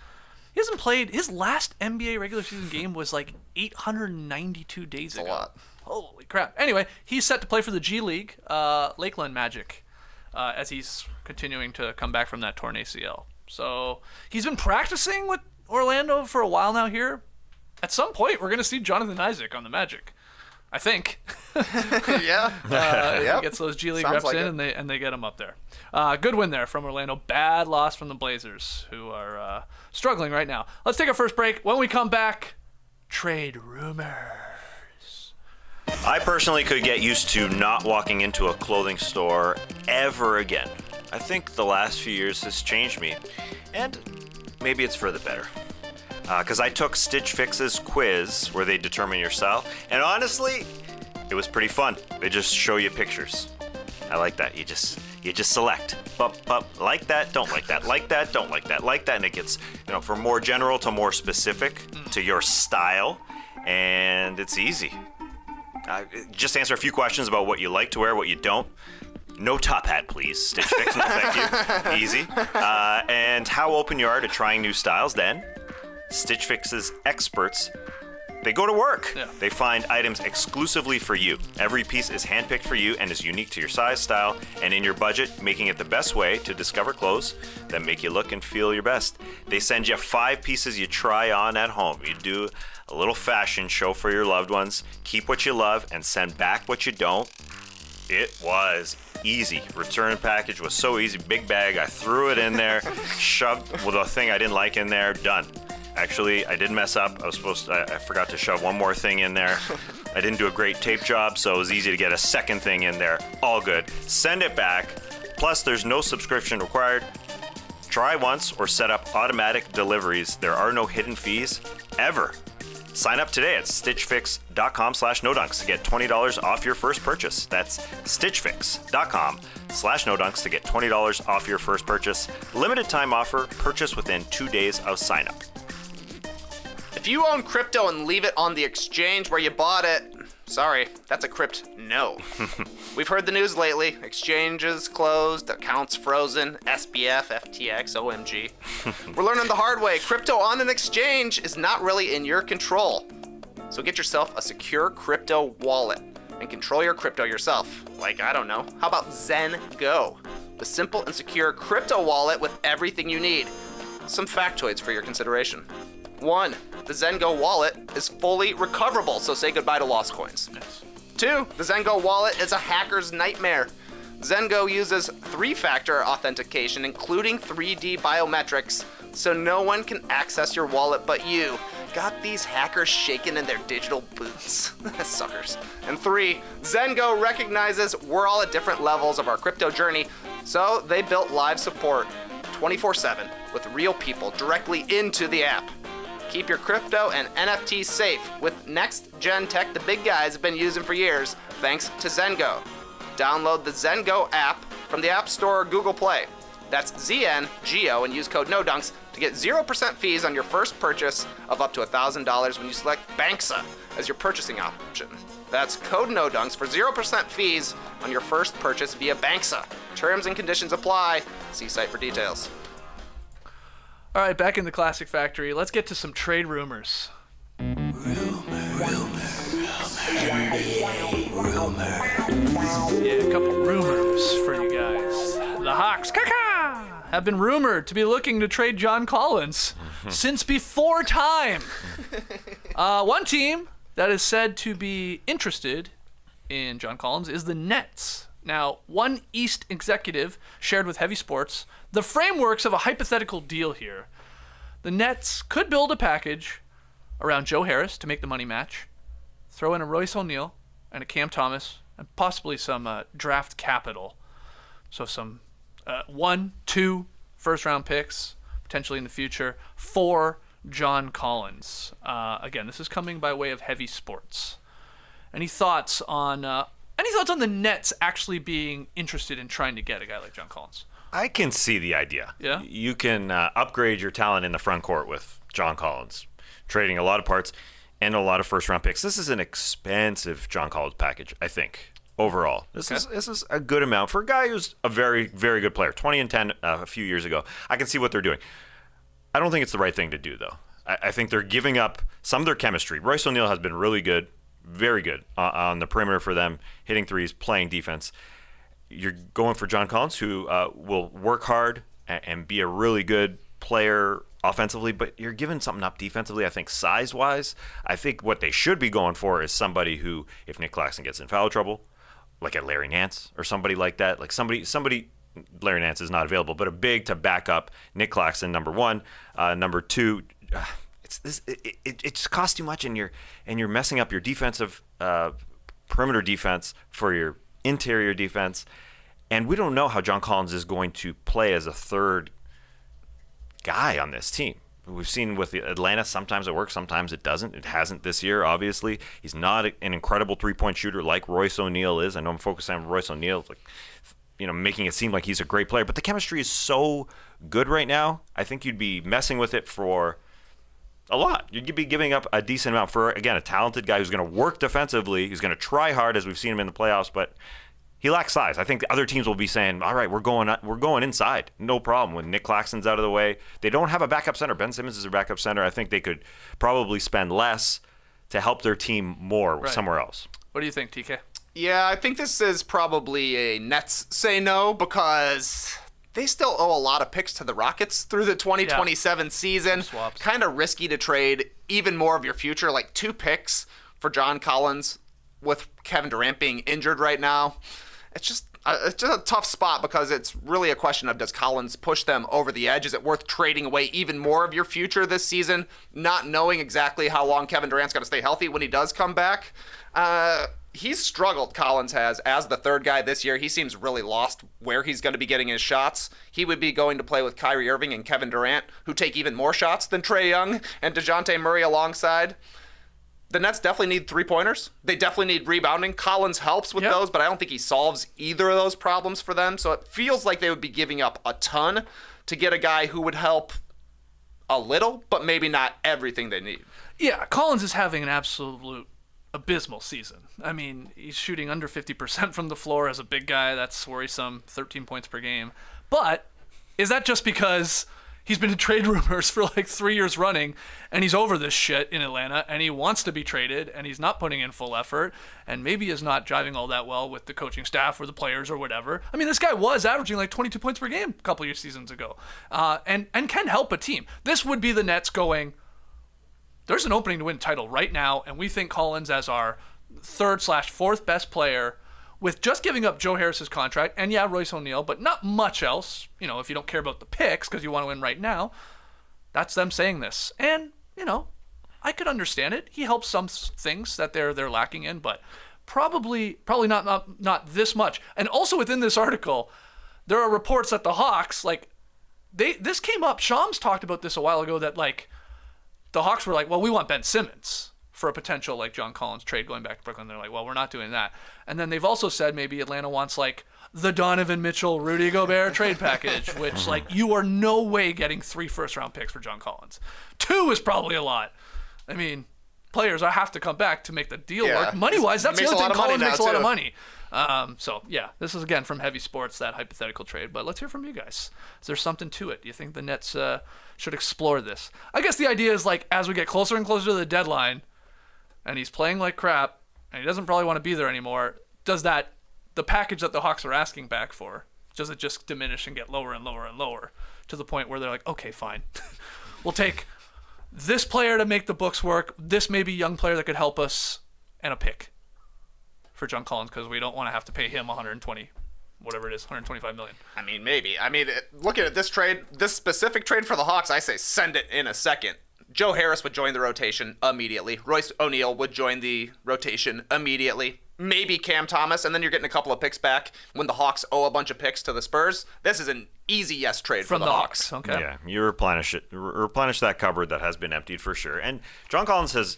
C: He hasn't played. His last NBA regular season game was like 892 days ago.
E: A lot.
C: Holy crap. Anyway, he's set to play for the G League, Lakeland Magic, as he's continuing to come back from that torn ACL. So he's been practicing with Orlando for a while now here. At some point, we're going to see Jonathan Isaac on the Magic, I think.
E: Yeah.
C: He gets those G League
E: Sounds
C: reps
E: like
C: in, and they get him up there. Good win there from Orlando. Bad loss from the Blazers, who are struggling right now. Let's take our first break. When we come back, trade rumors.
D: I personally could get used to not walking into a clothing store ever again. I think the last few years has changed me, and maybe it's for the better. Because I took Stitch Fix's quiz where they determine your style, and honestly, it was pretty fun. They just show you pictures. I like that. You just select. Like that, don't like that. Like that, don't like that. Like that, and it gets from more general to more specific to your style, and it's easy. Just answer a few questions about what you like to wear, what you don't. No top hat, please. Stitch Fix, no thank you. Easy. And how open you are to trying new styles. Then, Stitch Fix's experts, they go to work.
C: Yeah.
D: They find items exclusively for you. Every piece is handpicked for you and is unique to your size, style, and in your budget, making it the best way to discover clothes that make you look and feel your best. They send you 5 pieces you try on at home. You do a little fashion show for your loved ones. Keep what you love and send back what you don't. It was easy. Return package was so easy. Big bag. I threw it in there, shoved with a thing I didn't like in there. Done. Actually, I did mess up. I forgot to shove one more thing in there. I didn't do a great tape job, so it was easy to get a second thing in there. All good. Send it back. Plus, there's no subscription required. Try once or set up automatic deliveries. There are no hidden fees ever. Sign up today at stitchfix.com/nodunks to get $20 off your first purchase. That's stitchfix.com/nodunks to get $20 off your first purchase. Limited time offer. Purchase within 2 days of sign up.
E: If you own crypto and leave it on the exchange where you bought it, sorry, that's a crypt no. We've heard the news lately. Exchanges closed, accounts frozen, SBF, FTX, OMG. We're learning the hard way. Crypto on an exchange is not really in your control. So get yourself a secure crypto wallet and control your crypto yourself. Like, I don't know, how about Zen Go? The simple and secure crypto wallet with everything you need. Some factoids for your consideration. 1, the Zengo wallet is fully recoverable, so say goodbye to lost coins.
C: Yes.
E: 2, the Zengo wallet is a hacker's nightmare. Zengo uses 3-factor authentication, including 3D biometrics, so no one can access your wallet but you. Got these hackers shaking in their digital boots. Suckers. And 3, Zengo recognizes we're all at different levels of our crypto journey, so they built live support 24/7 with real people directly into the app. Keep your crypto and NFTs safe with next-gen tech the big guys have been using for years, thanks to Zengo. Download the Zengo app from the App Store or Google Play. That's ZNGO and use code NODUNKS to get 0% fees on your first purchase of up to $1,000 when you select Banksa as your purchasing option. That's code NODUNKS for 0% fees on your first purchase via Banksa. Terms and conditions apply. See site for details.
C: All right, back in the Classic Factory. Let's get to some trade rumors. Yeah, a couple rumors for you guys. The Hawks have been rumored to be looking to trade John Collins since before time. One team that is said to be interested in John Collins is the Nets. Now, one East executive shared with Heavy Sports the frameworks of a hypothetical deal here. The Nets could build a package around Joe Harris to make the money match, throw in a Royce O'Neal and a Cam Thomas, and possibly some draft capital. So some 1, 2 first-round picks, potentially in the future, for John Collins. Again, this is coming by way of Heavy Sports. Any thoughts on the Nets actually being interested in trying to get a guy like John Collins?
D: I can see the idea.
C: Yeah?
D: You can upgrade your talent in the front court with John Collins, trading a lot of parts and a lot of first-round picks. This is an expensive John Collins package, I think, overall. This is a good amount for a guy who's a very, very good player. 20 and 10 a few years ago. I can see what they're doing. I don't think it's the right thing to do, though. I think they're giving up some of their chemistry. Royce O'Neal has been really good, very good on the perimeter for them, hitting threes, playing defense. You're going for John Collins, who will work hard and be a really good player offensively, but you're giving something up defensively. I think size-wise, I think what they should be going for is somebody who, if Nick Claxton gets in foul trouble, like a Larry Nance or somebody like that, like somebody. Larry Nance is not available, but a big to back up Nick Claxton, number one. Number two, it just costs too much, and you're messing up your defensive perimeter defense for your interior defense. And we don't know how John Collins is going to play as a third guy on this team. We've seen with Atlanta, sometimes it works, sometimes it doesn't. It hasn't this year, obviously. He's not an incredible three-point shooter like Royce O'Neal is. I know I'm focusing on Royce O'Neal, making it seem like he's a great player. But the chemistry is so good right now, I think you'd be messing with it for a lot. You'd be giving up a decent amount for, again, a talented guy who's going to work defensively, who's going to try hard, as we've seen him in the playoffs, but he lacks size. I think the other teams will be saying, all right, we're going inside. No problem. When Nick Claxton's out of the way, they don't have a backup center. Ben Simmons is their backup center. I think they could probably spend less to help their team more somewhere else.
C: What do you think, TK?
E: Yeah, I think this is probably a Nets say no, because they still owe a lot of picks to the Rockets through the 2027 season. Kind of risky to trade even more of your future, like 2 picks for John Collins with Kevin Durant being injured right now. It's just a tough spot, because it's really a question of, does Collins push them over the edge? Is it worth trading away even more of your future this season, not knowing exactly how long Kevin Durant's going to stay healthy when he does come back? He's struggled, Collins has, as the third guy this year. He seems really lost where he's going to be getting his shots. He would be going to play with Kyrie Irving and Kevin Durant, who take even more shots than Trae Young and DeJounte Murray alongside. The Nets definitely need three-pointers. They definitely need rebounding. Collins helps with those, but I don't think he solves either of those problems for them. So it feels like they would be giving up a ton to get a guy who would help a little, but maybe not everything they need.
C: Yeah, Collins is having an absolute abysmal season. I mean, he's shooting under 50% from the floor as a big guy. That's worrisome, 13 points per game. But is that just because he's been in trade rumors for like 3 years running, and he's over this shit in Atlanta, and he wants to be traded, and he's not putting in full effort, and maybe is not jiving all that well with the coaching staff or the players or whatever? I mean, this guy was averaging like 22 points per game a couple of seasons ago, and can help a team. This would be the Nets going, there's an opening to win a title right now, and we think Collins as our 3rd/4th best player, with just giving up Joe Harris's contract, and Royce O'Neal, but not much else, if you don't care about the picks because you want to win right now. That's them saying this. And, I could understand it. He helps some things that they're lacking in, but probably not this much. And also within this article, there are reports that the Hawks, this came up. Shams talked about this a while ago, that the Hawks were like, well, we want Ben Simmons for a potential John Collins trade going back to Brooklyn. They're like, well, we're not doing that. And then they've also said maybe Atlanta wants the Donovan Mitchell, Rudy Gobert trade package, which you are no way getting 3 first-round picks for John Collins. 2 is probably a lot. I mean, players have to come back to make the deal work. Money-wise, that's the other thing. Collins makes a lot of money. This is, again, from Heavy Sports, that hypothetical trade. But let's hear from you guys. Is there something to it? Do you think the Nets should explore this? I guess the idea is, as we get closer and closer to the deadline, and he's playing like crap, and he doesn't probably want to be there anymore, does the package that the Hawks are asking back for, does it just diminish and get lower and lower and lower to the point where they're like, okay, fine. We'll take this player to make the books work, this maybe young player that could help us, and a pick for John Collins, because we don't want to have to pay him 120, whatever it is, 125 million.
E: I mean, maybe. Looking at this trade, this specific trade for the Hawks, I say send it in a second. Joe Harris would join the rotation immediately. Royce O'Neal would join the rotation immediately. Maybe Cam Thomas, and then you're getting a couple of picks back when the Hawks owe a bunch of picks to the Spurs. This is an easy yes trade
C: from
E: for the Hawks.
C: Okay.
D: Yeah, you replenish that cupboard that has been emptied for sure. And John Collins has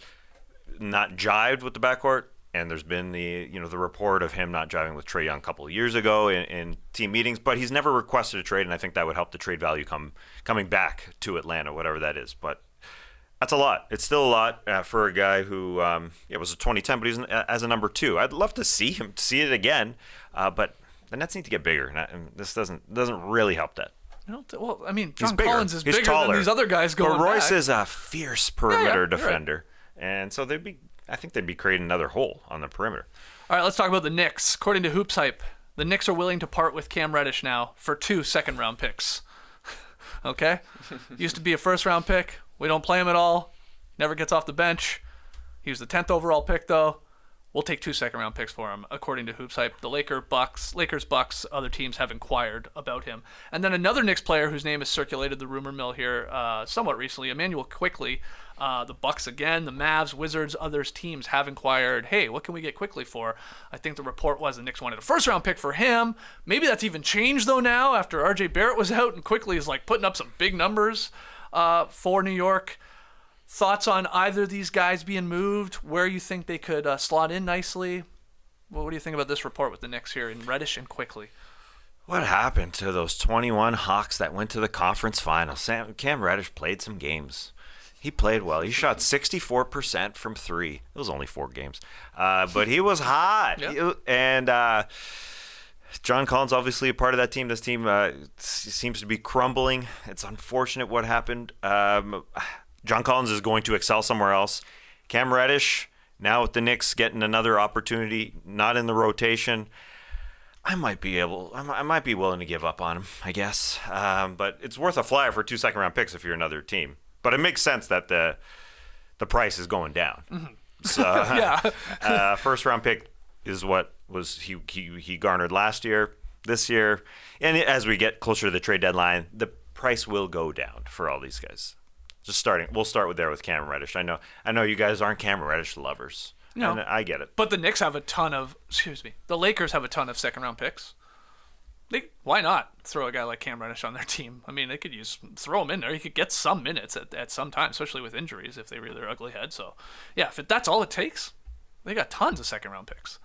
D: not jived with the backcourt, and there's been the report of him not jiving with Trae Young a couple of years ago in team meetings, but he's never requested a trade, and I think that would help the trade value coming back to Atlanta, whatever that is. But that's a lot. It's still a lot for a guy who was a 2010, but he's as a number 2. I'd love to see it again, but the Nets need to get bigger. And this doesn't really help that.
C: Well, I mean, John Collins is bigger than these other guys going
D: back. But Royce
C: back.
D: is a fierce perimeter defender,
C: right.
D: And so I think they'd be creating another hole on the perimeter.
C: All right, let's talk about the Knicks. According to HoopsHype, the Knicks are willing to part with Cam Reddish now for 2 second-round picks. Okay? Used to be a first-round pick. We don't play him at all. Never gets off the bench. He was the 10th overall pick, though. We'll take 2 second-round picks for him, according to HoopsHype. The Lakers, Bucks, other teams have inquired about him. And then another Knicks player whose name has circulated the rumor mill here somewhat recently, Immanuel Quickley. The Bucks again, the Mavs, Wizards, others teams have inquired, hey, what can we get Quickley for? I think the report was the Knicks wanted a first-round pick for him. Maybe that's even changed, though, now after RJ Barrett was out and Quickley is putting up some big numbers for New York. Thoughts on either of these guys being moved? Where you think they could slot in nicely? What do you think about this report with the Knicks here in Reddish and Quickley?
D: What happened to those 21 Hawks that went to the conference finals? Cam Reddish played some games. He played well. He shot 64% from 3. It was only 4 games. But he was hot.
C: Yep.
D: And John Collins, obviously a part of that team. This team seems to be crumbling. It's unfortunate what happened. John Collins is going to excel somewhere else. Cam Reddish, now with the Knicks getting another opportunity, not in the rotation, I might be willing to give up on him, I guess. But it's worth a flyer for 2 second-round picks if you're another team. But it makes sense that the price is going down. Mm-hmm. So
C: yeah.
D: First-round pick is what was he garnered last year, this year, and as we get closer to the trade deadline, the price will go down for all these guys. We'll start with Cam Reddish. I know you guys aren't Cam Reddish lovers. No, and I get it.
C: But the Knicks have the Lakers have a ton of second-round picks. Why not throw a guy like Cam Reddish on their team? I mean, they could throw him in there. He could get some minutes at some time, especially with injuries if they rear their ugly head. So, yeah, if that's all it takes, they got tons of second-round picks.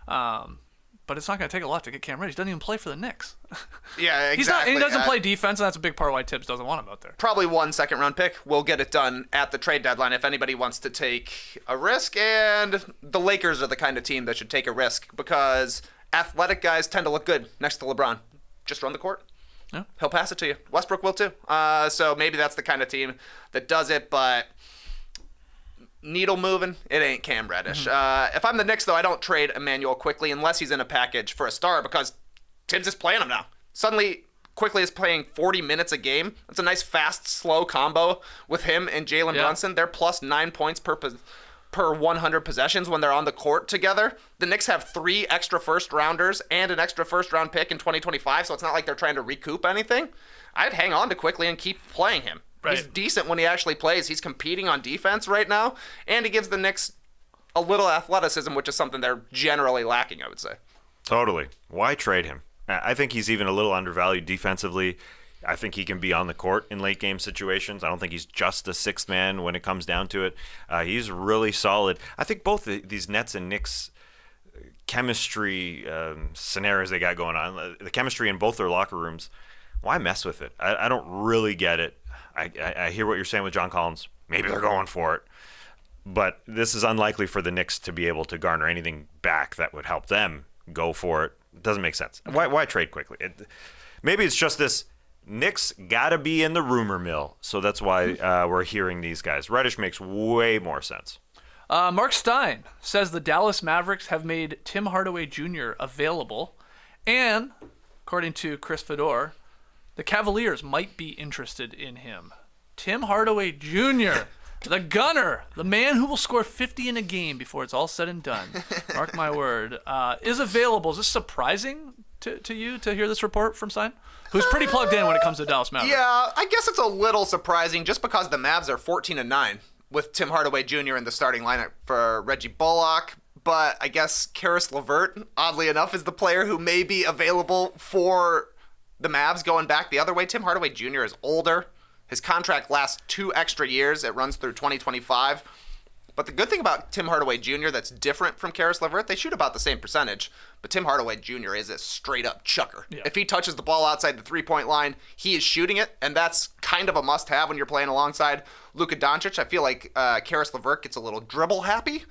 C: But it's not going to take a lot to get Cam Reddish. He doesn't even play for the Knicks.
E: Yeah, exactly.
C: He doesn't play defense, and that's a big part why Tibbs doesn't want him out there.
E: Probably 1 second-round pick. We'll get it done at the trade deadline if anybody wants to take a risk. And the Lakers are the kind of team that should take a risk because athletic guys tend to look good next to LeBron. Just run the court. Yeah. He'll pass it to you. Westbrook will too. So maybe that's the kind of team that does it, but needle moving, it ain't Cam Reddish. Mm-hmm. If I'm the Knicks, though, I don't trade Immanuel Quickley unless he's in a package for a star because Tibbs is playing him now. Suddenly, Quickley is playing 40 minutes a game. That's a nice, fast, slow combo with him and Jalen Brunson. They're plus 9 points per 100 possessions when they're on the court together. The Knicks have 3 extra first-rounders and an extra first-round pick in 2025, so it's not like they're trying to recoup anything. I'd hang on to Quickley and keep playing him.
C: Right.
E: He's decent when he actually plays. He's competing on defense right now, and he gives the Knicks a little athleticism, which is something they're generally lacking, I would say.
D: Totally. Why trade him? I think he's even a little undervalued defensively. I think he can be on the court in late game situations. I don't think he's just a sixth man when it comes down to it. He's really solid. I think both these Nets and Knicks chemistry scenarios they got going on, the chemistry in both their locker rooms, why mess with it? I don't really get it. I hear what you're saying with John Collins. Maybe they're going for it. But this is unlikely for the Knicks to be able to garner anything back that would help them go for it. It doesn't make sense. Why trade Quickley? Maybe it's just this Knicks got to be in the rumor mill, so that's why we're hearing these guys. Reddish makes way more sense.
C: Marc Stein says the Dallas Mavericks have made Tim Hardaway Jr. available, and according to Chris Fedor, the Cavaliers might be interested in him. Tim Hardaway Jr., the gunner, the man who will score 50 in a game before it's all said and done, mark my word, is available. Is this surprising to you to hear this report from Stein, who's pretty plugged in when it comes to Dallas Mavericks?
E: Yeah, I guess it's a little surprising just because the Mavs are 14-9 with Tim Hardaway Jr. in the starting lineup for Reggie Bullock. But I guess Caris LeVert, oddly enough, is the player who may be available for the Mavs going back the other way. Tim Hardaway Jr. is older. His contract lasts 2 extra years. It runs through 2025. But the good thing about Tim Hardaway Jr. that's different from Caris LeVert, they shoot about the same percentage, but Tim Hardaway Jr. is a straight-up chucker. Yeah. If he touches the ball outside the three-point line, he is shooting it, and that's kind of a must-have when you're playing alongside Luka Doncic. I feel like Caris LeVert gets a little dribble-happy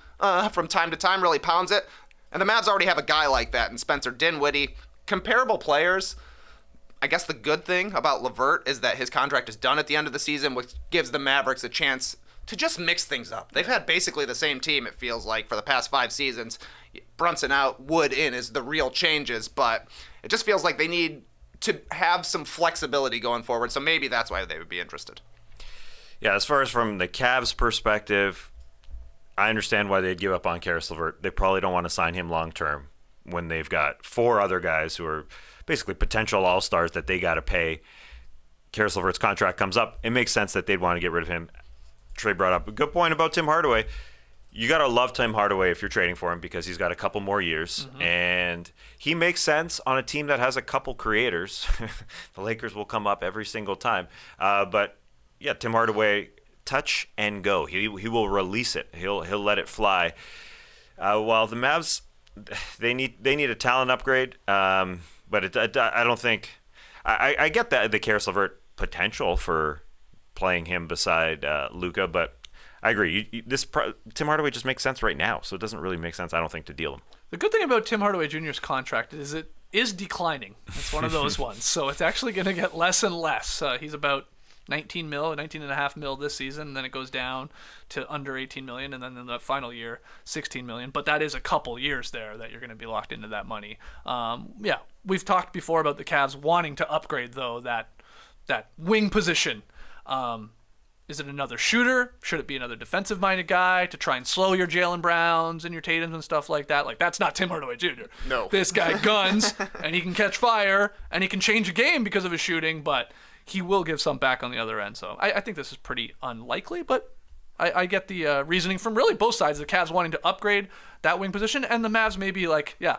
E: from time to time, really pounds it. And the Mavs already have a guy like that in Spencer Dinwiddie. Comparable players. I guess the good thing about LeVert is that his contract is done at the end of the season, which gives the Mavericks a chance to just mix things up. They've had basically the same team, it feels like, for the past 5 seasons. Brunson out, Wood in is the real changes, but it just feels like they need to have some flexibility going forward, so maybe that's why they would be interested.
D: Yeah, as far as from the Cavs' perspective, I understand why they'd give up on Caris LeVert. They probably don't want to sign him long-term when they've got 4 other guys who are basically potential all-stars that they got to pay. Caris LeVert's contract comes up. It makes sense that they'd want to get rid of him. Trey brought up a good point about Tim Hardaway. You got to love Tim Hardaway if you're trading for him because he's got a couple more years. Mm-hmm. And he makes sense on a team that has a couple creators. The Lakers will come up every single time. But, yeah, Tim Hardaway, touch and go. He will release it. He'll let it fly. While the Mavs, they need a talent upgrade. But I don't think – I get the Caris LeVert potential for playing him beside Luka, but I agree. Tim Hardaway just makes sense right now, so it doesn't really make sense, I don't think, to deal him.
C: The good thing about Tim Hardaway Jr.'s contract is it is declining. It's one of those ones, so it's actually going to get less and less. He's about 19.5 mil this season, and then it goes down to under 18 million, and then in the final year, 16 million. But that is a couple years there that you're going to be locked into that money. Yeah, we've talked before about the Cavs wanting to upgrade, though, that wing position. Is it another shooter? Should it be another defensive-minded guy to try and slow your Jaylen Browns and your Tatums and stuff like that? Like, that's not Tim Hardaway Jr.
E: No.
C: This guy guns, and he can catch fire, and he can change a game because of his shooting, but he will give some back on the other end. So I think this is pretty unlikely, but I get the reasoning from really both sides. The Cavs wanting to upgrade that wing position, and the Mavs maybe like, yeah,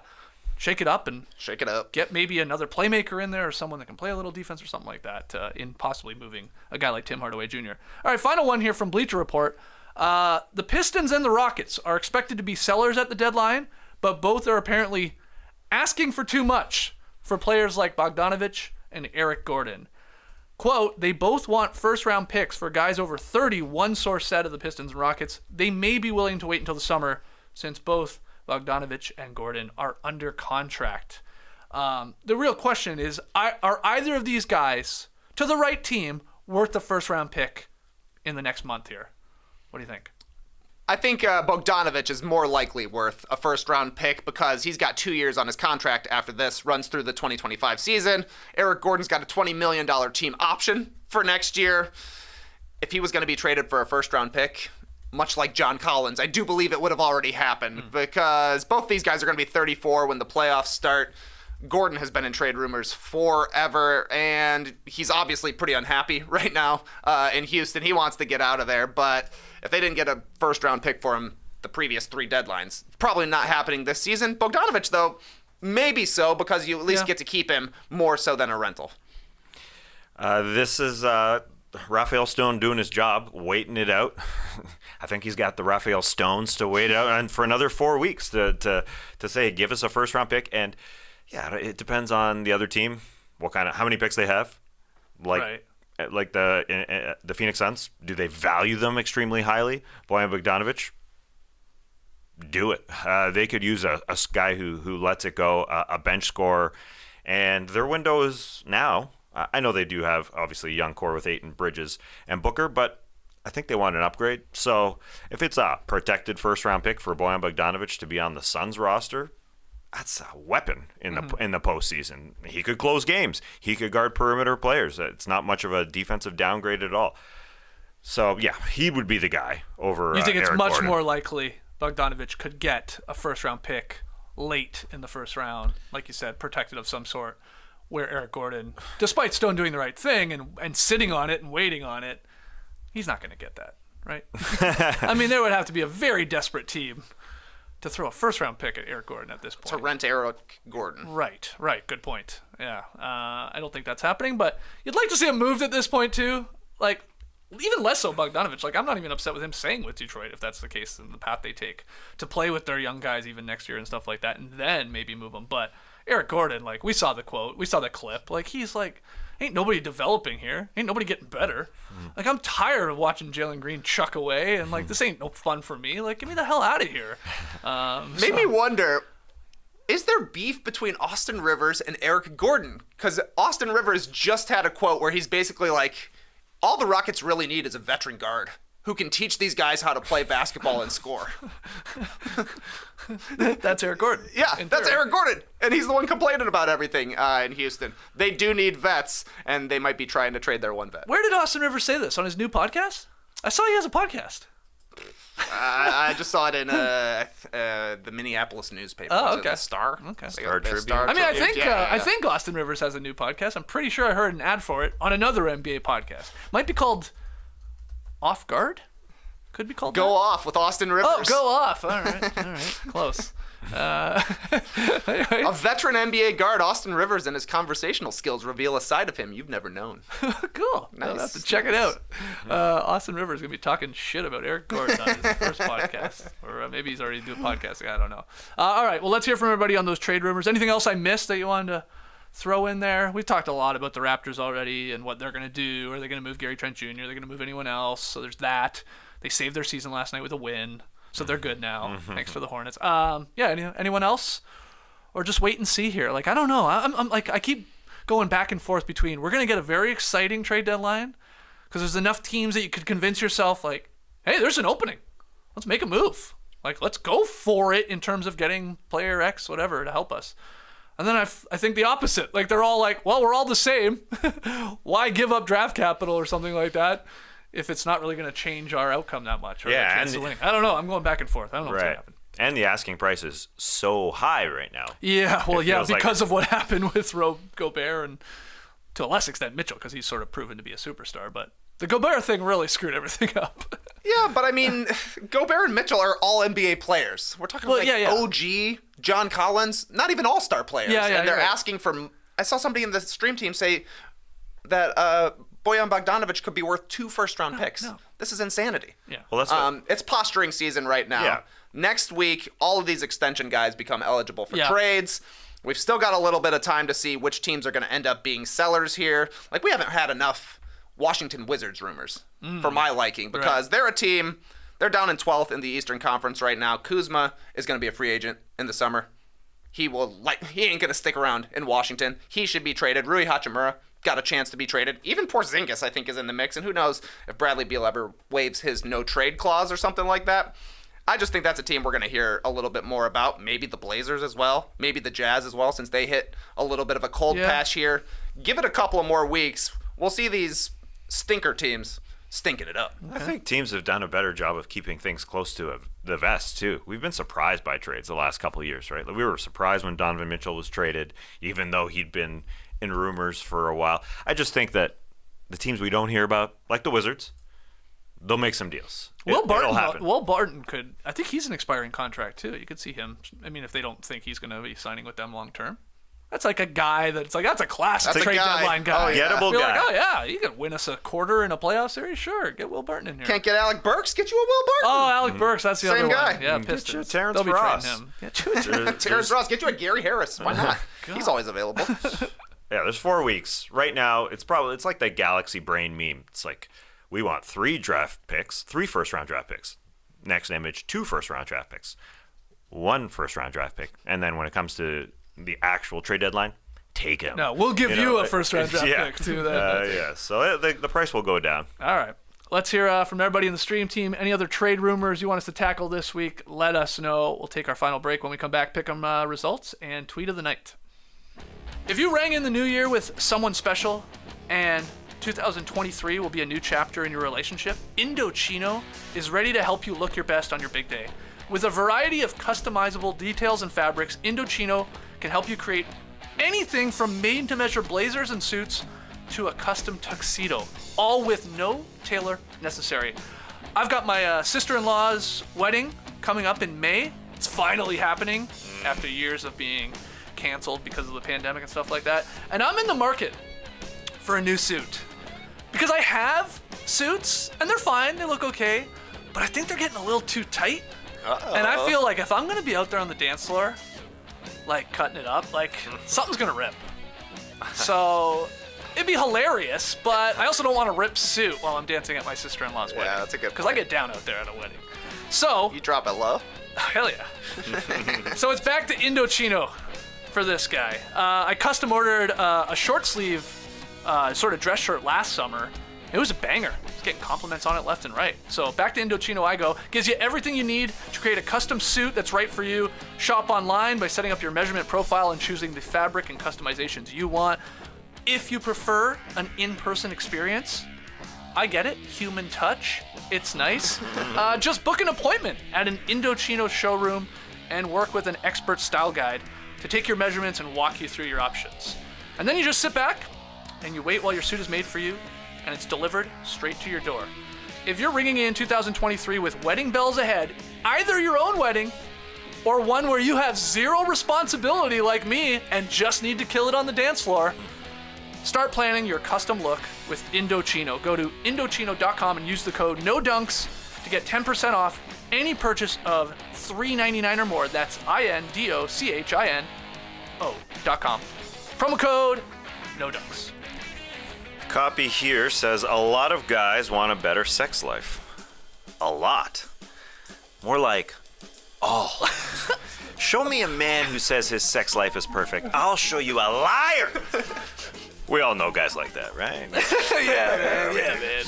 C: shake it up and get maybe another playmaker in there or someone that can play a little defense or something like that in possibly moving a guy like Tim Hardaway Jr. All right, final one here from Bleacher Report. The Pistons and the Rockets are expected to be sellers at the deadline, but both are apparently asking for too much for players like Bogdanovic and Eric Gordon. Quote, they both want first-round picks for guys over 30, one source said of the Pistons and Rockets. They may be willing to wait until the summer since both Bogdanovic and Gordon are under contract. The real question is, are either of these guys, to the right team, worth the first-round pick in the next month here? What do you think?
E: I think Bogdanovic is more likely worth a first-round pick because he's got 2 years on his contract after this, runs through the 2025 season. Eric Gordon's got a $20 million team option for next year. If he was going to be traded for a first-round pick, much like John Collins, I do believe it would have already happened because both these guys are going to be 34 when the playoffs start. Gordon has been in trade rumors forever, and he's obviously pretty unhappy right now in Houston. He wants to get out of there, but if they didn't get a first-round pick for him the previous 3 deadlines, probably not happening this season. Bogdanovic, though, maybe so, because you at least get to keep him more so than a rental.
D: This is Raphael Stone doing his job, waiting it out. I think he's got the Raphael Stones to wait out and for another 4 weeks to say, give us a first-round pick. And yeah, it depends on the other team, how many picks they have. Like the Phoenix Suns, do they value them extremely highly? Bojan Bogdanovic, do it. They could use a guy who lets it go, a bench scorer, and their window is now. I know they do have obviously a young core with Ayton, Bridges, and Booker, but I think they want an upgrade. So if it's a protected first-round pick for Bojan Bogdanovic to be on the Suns roster, that's a weapon in the postseason. He could close games. He could guard perimeter players. It's not much of a defensive downgrade at all. So yeah, he would be the guy over.
C: You think it's
D: Eric
C: much
D: Gordon.
C: more likely Bogdanovic could get a first-round pick late in the first round, like you said, protected of some sort, where Eric Gordon, despite Stone doing the right thing and sitting on it and waiting on it, he's not going to get that, right? I mean, there would have to be a very desperate team to throw a first-round pick at Eric Gordon at this point.
E: To rent Eric Gordon.
C: Right. Good point. Yeah. I don't think that's happening, but you'd like to see him moved at this point, too. Like, even less so Bogdanovic. Like, I'm not even upset with him staying with Detroit if that's the case and the path they take to play with their young guys even next year and stuff like that, and then maybe move them. But Eric Gordon, like, we saw the quote, we saw the clip. Like, he's like, ain't nobody developing here. Ain't nobody getting better. Like, I'm tired of watching Jalen Green chuck away, and, like, this ain't no fun for me. Like, get me the hell out of here.
E: Made me wonder, is there beef between Austin Rivers and Eric Gordon? Because Austin Rivers just had a quote where he's basically like, all the Rockets really need is a veteran guard who can teach these guys how to play basketball and score.
C: That's Eric Gordon.
E: Yeah, that's Eric Gordon. And he's the one complaining about everything in Houston. They do need vets, and they might be trying to trade their one vet.
C: Where did Austin Rivers say this? On his new podcast? I saw he has a podcast.
E: I just saw it in the Minneapolis newspaper.
C: Oh,
E: Was it
C: okay.
E: the Star?
C: Okay.
D: Star Tribune.
E: Star
C: I mean, I
E: Tribune.
C: think
E: Yeah.
C: I think Austin Rivers has a new podcast. I'm pretty sure I heard an ad for it on another NBA podcast. Might be called Off Guard. Could be called
E: Go
C: that.
E: off with Austin Rivers.
C: Oh, go off. All right, close. Anyway.
E: A veteran NBA guard, Austin Rivers, and his conversational skills reveal a side of him you've never known.
C: Cool.
E: Nice.
C: I'll have to check it out. Austin Rivers is going to be talking shit about Eric Gordon on his first podcast. Or maybe he's already doing podcasting. I don't know. All right. Well, let's hear from everybody on those trade rumors. Anything else I missed that you wanted to throw in there? We've talked a lot about the Raptors already and what they're going to do. Are they going to move Gary Trent Jr.? Are they going to move anyone else? So there's that. They saved their season last night with a win. So they're good now. Thanks for the Hornets. Anyone else? Or just wait and see here. Like, I don't know. I'm like, I keep going back and forth between we're going to get a very exciting trade deadline because there's enough teams that you could convince yourself, like, hey, there's an opening. Let's make a move. Like, let's go for it in terms of getting player X, whatever, to help us. And then I think the opposite. Like, they're all like, well, we're all the same. Why give up draft capital or something like that if it's not really going to change our outcome that much or our chance to win? I don't know. I'm going back and forth. I don't know what's going to happen.
D: And the asking price is so high right now.
C: Yeah, well, because
D: like
C: of what happened with Gobert and to a less extent Mitchell, because he's sort of proven to be a superstar. But the Gobert thing really screwed everything up.
E: Yeah, but I mean, Gobert and Mitchell are all NBA players. We're talking OG, John Collins, not even all-star players. And they're asking for... I saw somebody in the stream team say that Bojan Bogdanovic could be worth 2 first-round picks. No. This is insanity.
C: Yeah.
D: Well, that's
E: it's posturing season right now.
D: Yeah.
E: Next week, all of these extension guys become eligible for trades. We've still got a little bit of time to see which teams are going to end up being sellers here. Like, we haven't had enough Washington Wizards rumors for my liking because they're a team, they're down in 12th in the Eastern Conference right now. Kuzma is going to be a free agent in the summer. He ain't going to stick around in Washington. He should be traded. Rui Hachimura got a chance to be traded. Even Porzingis, I think, is in the mix. And who knows if Bradley Beal ever waives his no-trade clause or something like that. I just think that's a team we're going to hear a little bit more about. Maybe the Blazers as well. Maybe the Jazz as well, since they hit a little bit of a cold patch here. Give it a couple of more weeks. We'll see these stinker teams stinking it up.
D: I think teams have done a better job of keeping things close to the vest, too. We've been surprised by trades the last couple of years, right? We were surprised when Donovan Mitchell was traded, even though he'd been in rumors for a while. I just think that the teams we don't hear about, like the Wizards, they'll make some deals. It'll happen.
C: Will Barton could. I think he's an expiring contract too. You could see him. I mean, if they don't think he's going to be signing with them long term, that's like a guy that's a classic
E: That's a
C: trade
E: guy.
C: deadline guy.
E: Oh, yeah.
D: Gettable
C: You're
D: guy.
C: like, oh yeah, you could win us a quarter in a playoff series. Sure, get Will Barton in here.
E: Can't get Alec Burks? Get you a Will Barton.
C: Oh, Alec Burks, that's the
E: Same
C: other
E: guy.
C: one. Yeah,
D: Get you a
C: Pistons.
D: Terrence
C: They'll be
D: Ross.
C: trading him. Get you a
E: Terrence Ross. Get you a Gary Harris. Why not? He's always available.
D: Yeah, there's 4 weeks. Right now, it's like that Galaxy Brain meme. It's like, we want 3 first-round draft picks. Next image, 2 first-round draft picks. 1 first-round draft pick. And then when it comes to the actual trade deadline, take him.
C: No, we'll give you a first-round draft pick, too.
D: Yeah, so the price will go down.
C: All right. Let's hear from everybody in the stream team. Any other trade rumors you want us to tackle this week, let us know. We'll take our final break. When we come back, pick 'em results and tweet of the night. If you rang in the new year with someone special and 2023 will be a new chapter in your relationship, Indochino is ready to help you look your best on your big day. With a variety of customizable details and fabrics, Indochino can help you create anything from made-to-measure blazers and suits to a custom tuxedo, all with no tailor necessary. I've got my sister-in-law's wedding coming up in May. It's finally happening after years of being canceled because of the pandemic and stuff like that. And I'm in the market for a new suit. Because I have suits, and they're fine, they look okay, but I think they're getting a little too tight. And I feel like if I'm going to be out there on the dance floor, like cutting it up, like something's going to rip. So it'd be hilarious, but I also don't want a ripped suit while I'm dancing at my sister-in-law's wedding.
E: Yeah, that's a good
C: Because I get down out there at a wedding. So,
E: You drop it low?
C: hell yeah. So it's back to Indochino for this guy. I custom ordered a short sleeve sort of dress shirt last summer. It was a banger. I was getting compliments on it left and right. So back to Indochino I go. Gives you everything you need to create a custom suit that's right for you. Shop online by setting up your measurement profile and choosing the fabric and customizations you want. If you prefer an in-person experience, I get it. Human touch. It's nice. Just book an appointment at an Indochino showroom and work with an expert style guide to take your measurements and walk you through your options. And then you just sit back and you wait while your suit is made for you and it's delivered straight to your door. If you're ringing in 2023 with wedding bells ahead, either your own wedding or one where you have zero responsibility like me and just need to kill it on the dance floor, start planning your custom look with Indochino. Go to Indochino.com and use the code NODUNKS to get 10% off any purchase of $3.99 or more. That's INDOCHINO.com. Promo code NODUNKS.
D: Copy here says a lot of guys want a better sex life. A lot. More like all. Show me a man who says his sex life is perfect. I'll show you a liar. We all know guys like that, right?
C: Yeah, man.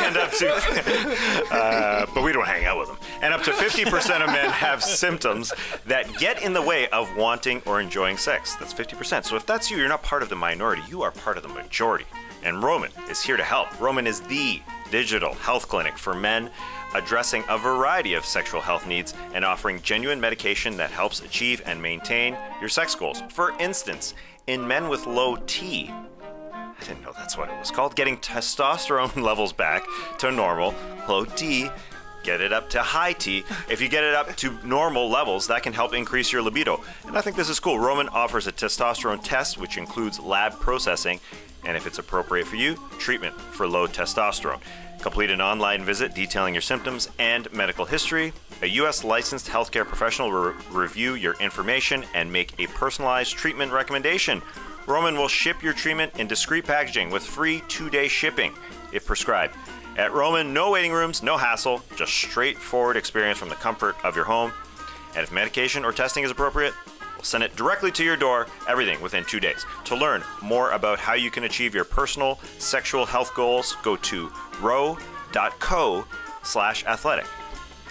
D: And up to, but we don't hang out with them. And up to 50% of men have symptoms that get in the way of wanting or enjoying sex. That's 50%. So if that's you, you're not part of the minority. You are part of the majority. And Roman is here to help. Roman is the digital health clinic for men, addressing a variety of sexual health needs and offering genuine medication that helps achieve and maintain your sex goals. For instance, in men with low T, I didn't know that's what it was called, getting testosterone levels back to normal. Low T, get it up to high T. If you get it up to normal levels, that can help increase your libido. And I think this is cool. Roman offers a testosterone test, which includes lab processing, and if it's appropriate for you, treatment for low testosterone. Complete an online visit detailing your symptoms and medical history. A U.S. licensed healthcare professional will review your information and make a personalized treatment recommendation. Roman will ship your treatment in discreet packaging with free 2-day shipping if prescribed. At Roman, no waiting rooms, no hassle, just straightforward experience from the comfort of your home. And if medication or testing is appropriate, we'll send it directly to your door, everything within 2 days. To learn more about how you can achieve your personal sexual health goals, go to ro.co/athletic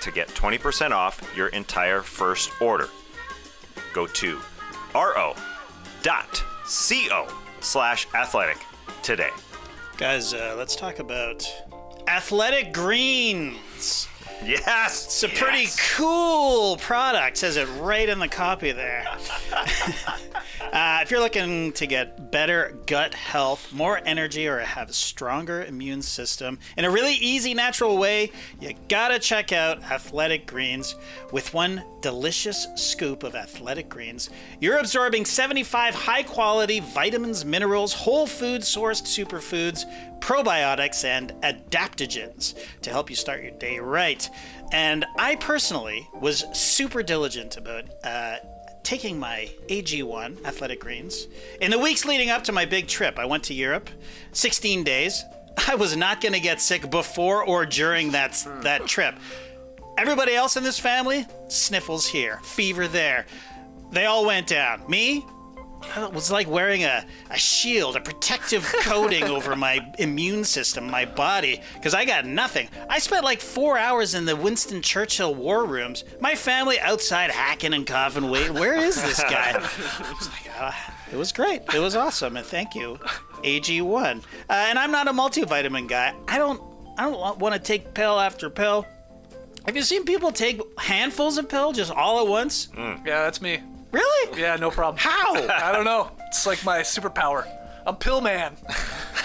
D: to get 20% off your entire first order. Go to ro.co/athletic today.
F: Guys, let's talk about Athletic Greens.
D: Yes.
F: It's a pretty cool product. Says it right in the copy there. If you're looking to get better gut health, more energy, or have a stronger immune system in a really easy, natural way, you gotta check out Athletic Greens. With one delicious scoop of Athletic Greens, you're absorbing 75 high-quality vitamins, minerals, whole food sourced superfoods, probiotics, and adaptogens to help you start your day right. And I personally was super diligent about taking my AG1 Athletic Greens. In the weeks leading up to my big trip, I went to Europe, 16 days. I was not going to get sick before or during that trip. Everybody else in this family, sniffles here, fever there. They all went down. Me? It was like wearing a shield, a protective coating over my immune system, my body, because I got nothing. I spent like 4 hours in the Winston Churchill war rooms. My family outside hacking and coughing, waiting. Where is this guy? I was like, it was great. It was awesome, and thank you, AG1. And I'm not a multivitamin guy. I don't want to take pill after pill. Have you seen people take handfuls of pill just all at once?
C: Yeah, that's me.
F: Really?
C: Yeah, no problem.
F: How?
C: I don't know. It's like my superpower. I'm pill man.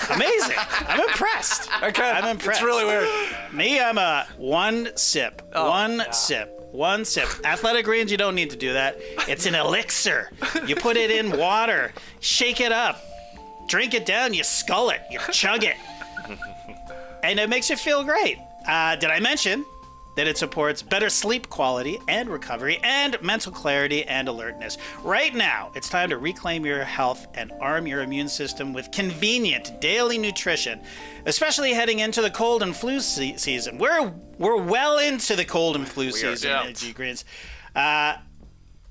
F: Amazing. I'm impressed.
C: Okay.
F: I'm impressed.
C: It's really weird.
F: Me, I'm a one sip. One sip. Athletic Greens, you don't need to do that. It's an elixir. You put it in water, shake it up, drink it down, you scull it, you chug it. And it makes you feel great. Did I mention that it supports better sleep quality and recovery and mental clarity and alertness? Right now, it's time to reclaim your health and arm your immune system with convenient daily nutrition, especially heading into the cold and flu season. We're well into the cold and flu season at G Greens.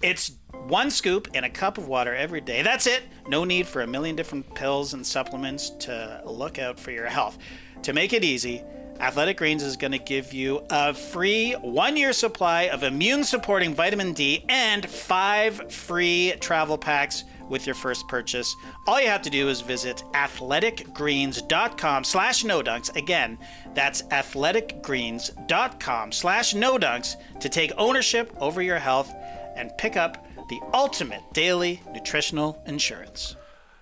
F: It's one scoop in a cup of water every day. That's it. No need for a million different pills and supplements to look out for your health. To make it easy, Athletic Greens is going to give you a free 1-year supply of immune-supporting vitamin D and 5 free travel packs with your first purchase. All you have to do is visit athleticgreens.com/nodunks. Again, that's athleticgreens.com/nodunks to take ownership over your health and pick up the ultimate daily nutritional insurance.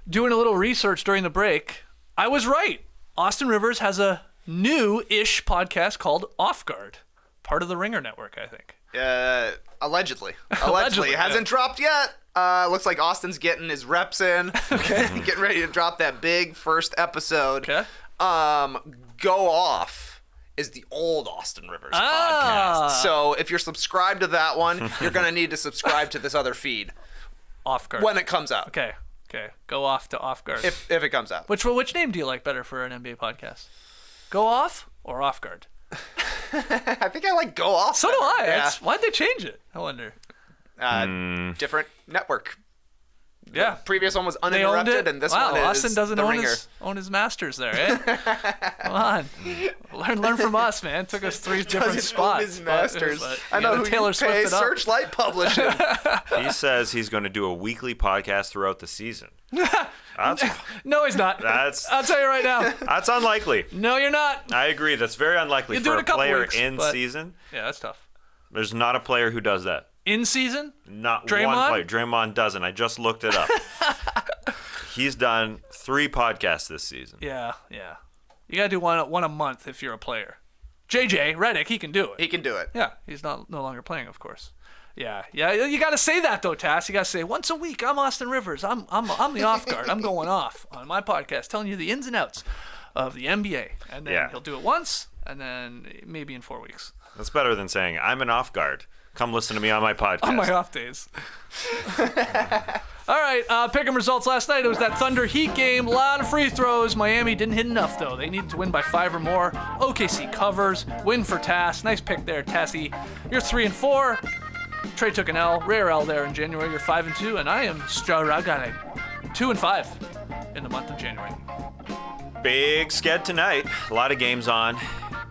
C: Doing a little research during the break, I was right. Austin Rivers has a new-ish podcast called Off Guard, part of the Ringer Network, I think.
E: Allegedly. It hasn't dropped yet. Looks like Austin's getting his reps in. Okay. Getting ready to drop that big first episode.
C: Okay.
E: Go Off is the old Austin Rivers podcast. So if you're subscribed to that one, you're going to need to subscribe to this other feed.
C: Off Guard.
E: When it comes out.
C: Okay. Go Off to Off Guard.
E: If it comes out.
C: Which name do you like better for an NBA podcast? Go Off or Off Guard?
E: I think I like Go Off.
C: So do I.
E: Yeah.
C: Why'd they change it? I wonder.
E: Different network.
C: Yeah.
E: The previous one was
C: They owned
E: Uninterrupted,
C: it.
E: and this
C: wow,
E: one is
C: Austin doesn't
E: The
C: own
E: Ringer.
C: own his masters there, eh? Come on. Learn from us, man. Took us 3 different
E: Doesn't
C: spots.
E: own his masters.
C: But,
E: I know who
C: Taylor
E: you
C: Swift
E: pay.
C: it up.
E: Searchlight Publishing.
D: He says he's going to do a weekly podcast throughout the season.
C: No, he's not. I'll tell you right now.
D: That's unlikely.
C: No, you're not.
D: I agree. That's very unlikely
C: You do
D: for
C: it
D: a
C: a couple
D: player
C: weeks,
D: in
C: but-
D: season.
C: Yeah, that's tough.
D: There's not a player who does that.
C: In season?
D: Not
C: Draymond?
D: one player. Draymond doesn't. I just looked it up. He's done 3 podcasts this season.
C: Yeah. You gotta do one a month if you're a player. JJ Redick, he can do it.
E: He can do it.
C: Yeah, he's no longer playing, of course. Yeah. You got to say that though, Tass. You got to say once a week. I'm Austin Rivers. I'm the Off Guard. I'm going off on my podcast, telling you the ins and outs of the NBA. And then he'll do it once, and then maybe in 4 weeks.
D: That's better than saying I'm an off guard. Come listen to me on my podcast.
C: On my off days. All right, pick'em results last night. It was that Thunder Heat game. A lot of free throws. Miami didn't hit enough, though. They needed to win by 5 or more. OKC covers. Win for Tass. Nice pick there, Tassie. You're 3-4. Trey took an L. Rare L there in January. You're 5-2. And I am struggling. 2-5 in the month of January.
D: Big sked tonight. A lot of games on.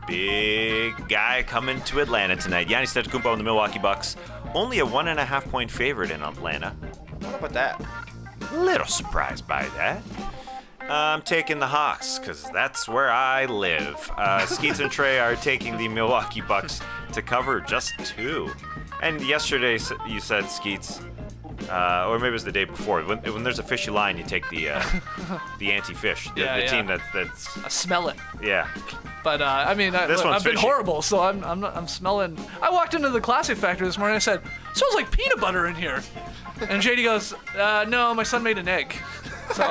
D: Big guy coming to Atlanta tonight. Giannis Antetokounmpo and the Milwaukee Bucks. Only a 1.5-point favorite in Atlanta.
E: What about that?
D: A little surprised by that. I'm taking the Hawks because that's where I live. Skeets and Trey are taking the Milwaukee Bucks to cover just 2. And yesterday you said, Skeets, or maybe it was the day before. When there's a fishy line, you take the anti-fish, the team that's.
C: I smell it.
D: Yeah.
C: But I mean, I've been horrible, so I'm smelling. I walked into the Classic Factory this morning. I said, "Smells like peanut butter in here," and JD goes, "No, my son made an egg." So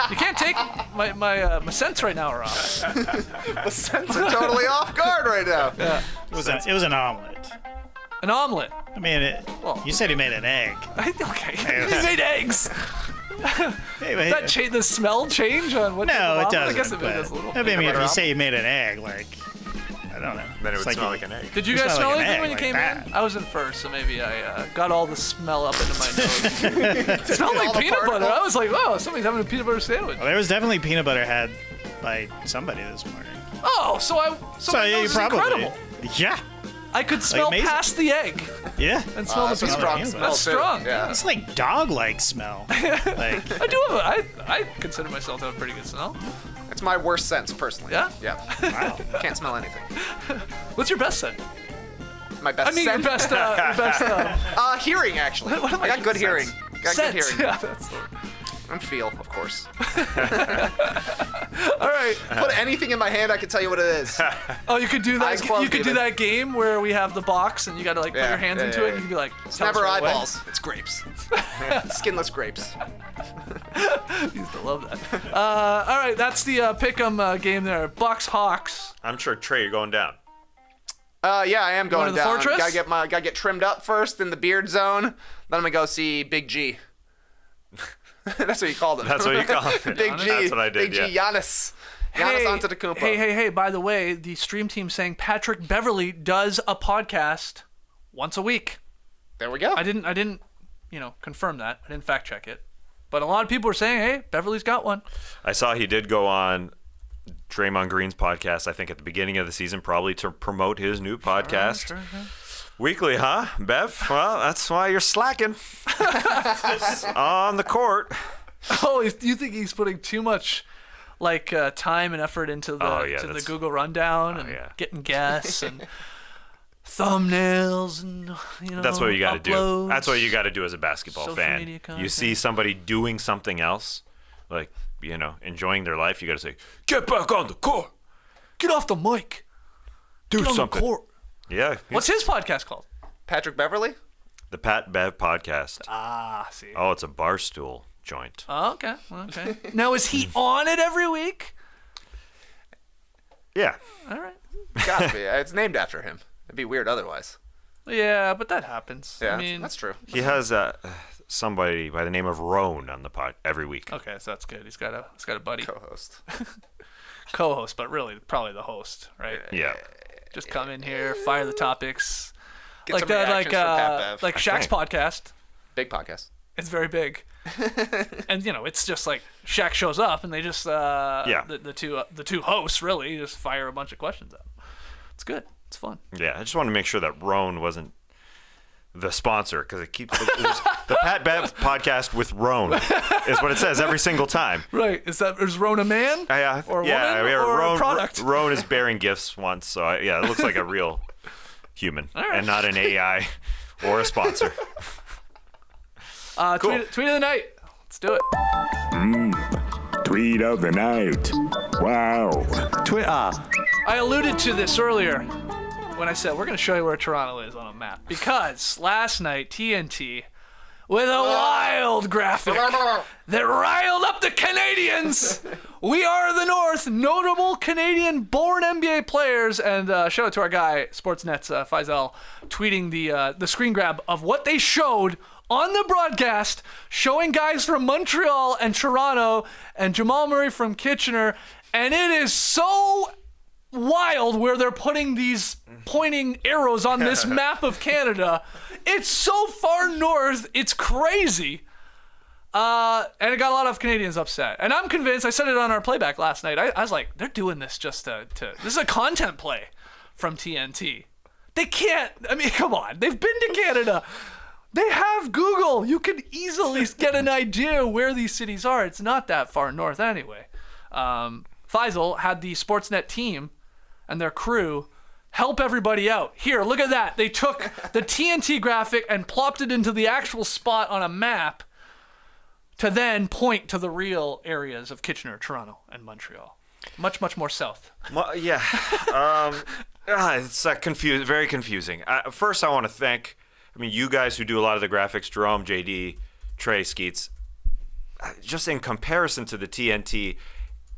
C: you can't take my scents right now are off.
E: The scents are totally off guard right now.
C: Yeah.
F: It was an omelet.
C: An omelet.
F: I mean, you said he made an egg.
C: Okay. He made eggs.
F: Hey,
C: That the smell change on what?
F: No, it doesn't.
C: I guess it does a little.
F: I mean, if you say you made an egg, like, I don't know.
D: Then it would
F: It's
D: smell like an egg.
C: Did you
F: It
C: guys
F: smelled
C: smell
F: like an
C: anything
F: egg
C: when you
F: like
C: came
F: that.
C: in? I was in first, so maybe I got all the smell up into my nose. It smelled
E: All
C: like
E: the
C: peanut butter.
E: particles.
C: I was like, "Wow, somebody's having a peanut butter sandwich."
F: Well, there was definitely peanut butter had by somebody this morning.
C: Oh, so my
F: yeah,
C: nose
F: you
C: is
F: probably.
C: incredible.
F: Yeah.
C: I could smell
F: amazing.
C: past the egg
F: Yeah.
C: and smell the
E: That's a
C: peanut
E: strong
C: butter.
E: smell.
C: That's
E: too.
C: strong.
E: Yeah.
F: It's like dog-like smell. Like,
C: I do have I consider myself to have a pretty good smell.
E: It's my worst sense, personally.
C: Yeah?
E: Yeah.
F: wow.
E: Can't smell anything.
C: What's your best scent?
E: My best
C: I mean,
E: scent?
C: your best
E: hearing, actually.
C: What am
E: I got good hearing.
C: Scents.
E: Got good
C: Scents.
E: hearing.
C: Yeah, that's
E: And feel, of course.
C: all right.
E: Put anything in my hand, I can tell you what it is.
C: Oh, you could do
E: Eyes
C: that.
E: closed,
C: You could do
E: even.
C: that game where we have the box and you got to like put
E: Yeah,
C: your hands
E: yeah,
C: into
E: yeah,
C: it and you can be like,
E: It's
C: tell us
E: never
C: right away.
E: eyeballs. It's grapes. Skinless grapes.
C: I used to love that. All right, that's the pick'em game there. Bucks Hawks.
D: I'm sure, Trey, you're going down.
E: Yeah, I am going
C: to the
E: down.
C: fortress?
E: Gotta get trimmed up first in the beard zone. Then I'm gonna go see Big G. That's what you called him.
D: That's what you call it.
E: Big G.
D: That's what I did,
E: Big G. Giannis. Giannis Antetokounmpo.
C: Hey, by the way, the stream team saying Patrick Beverly does a podcast once a week.
E: There we go.
C: I didn't, confirm that. I didn't fact check it. But a lot of people are saying, hey, Beverly's got one.
D: I saw he did go on Draymond Green's podcast, I think at the beginning of the season, probably to promote his new podcast.
C: Sure.
D: Weekly, huh, Bev? Well, that's why you're slacking on the court.
C: Oh, you think he's putting too much time and effort into the Google rundown and getting guests and thumbnails and
D: That's what you got to do.
C: uploads,
D: That's what you got to do as a babasketball
C: social
D: fan.
C: media
D: You
C: content.
D: see somebody doing something else, like enjoying their life. You got to say, "Get back on the court.
C: Get off the mic.
D: Do
C: Get on the
D: something."
C: court.
D: Yeah.
C: What's his podcast called?
E: Patrick Beverly?
D: The Pat Bev podcast?
C: Ah, see.
D: Oh, it's a Barstool joint.
C: Oh, okay. Now, is he on it every week?
D: Yeah.
C: All right.
E: Gotta be. It's named after him. It'd be weird otherwise.
C: Yeah, but that happens.
E: Yeah,
C: I mean,
E: that's true.
D: He has somebody by the name of Roan on the pod every week.
C: Okay, so that's good. He's got a buddy,
E: Co-host.
C: co-host, but really probably the host, right?
D: Yeah.
C: Just come in here, fire the topics,
E: Get
C: like
E: some
C: that,
E: reactions from Pat Bev.
C: like Shaq's
D: think.
C: podcast.
E: Big podcast.
C: It's very big, and it's just like Shaq shows up, and they just the two hosts really just fire a bunch of questions at him. It's good. It's fun.
D: Yeah, I just want to make sure that Roan wasn't the sponsor because it keeps the Pat Bev podcast with Roan is what it says every single time.
C: Right? Is Roan a man?
D: Yeah,
C: Or a
D: yeah,
C: woman?
D: yeah,
C: Or a
D: Roan,
C: product?
D: Roan is bearing gifts once, so it looks like a real human
C: All right.
D: and not an AI or a sponsor. Cool.
C: Tweet of the night. Let's do it.
B: Tweet of the night. Wow.
C: I alluded to this earlier when I said we're going to show you where Toronto is on a map because last night TNT with a wild graphic that riled up the Canadians. We are the North, notable Canadian-born NBA players, and shout out to our guy Sportsnet's Faisal tweeting the screen grab of what they showed on the broadcast, showing guys from Montreal and Toronto and Jamal Murray from Kitchener, and it is so wild where they're putting these pointing arrows on this map of Canada. It's so far north, it's crazy. And it got a lot of Canadians upset. And I'm convinced, I said it on our playback last night, I was like, they're doing this just to this is a content play from TNT. They can't, I mean, come on, they've been to Canada. They have Google. You can easily get an idea where these cities are. It's not that far north anyway. Faisal had the Sportsnet team and their crew help everybody out. Here, look at that. They took the TNT graphic and plopped it into the actual spot on a map to then point to the real areas of Kitchener, Toronto, and Montreal. Much, much more south.
D: Yeah. It's very confusing. First, I want to thank, you guys who do a lot of the graphics, Jerome, JD, Trey, Skeets. Just in comparison to the TNT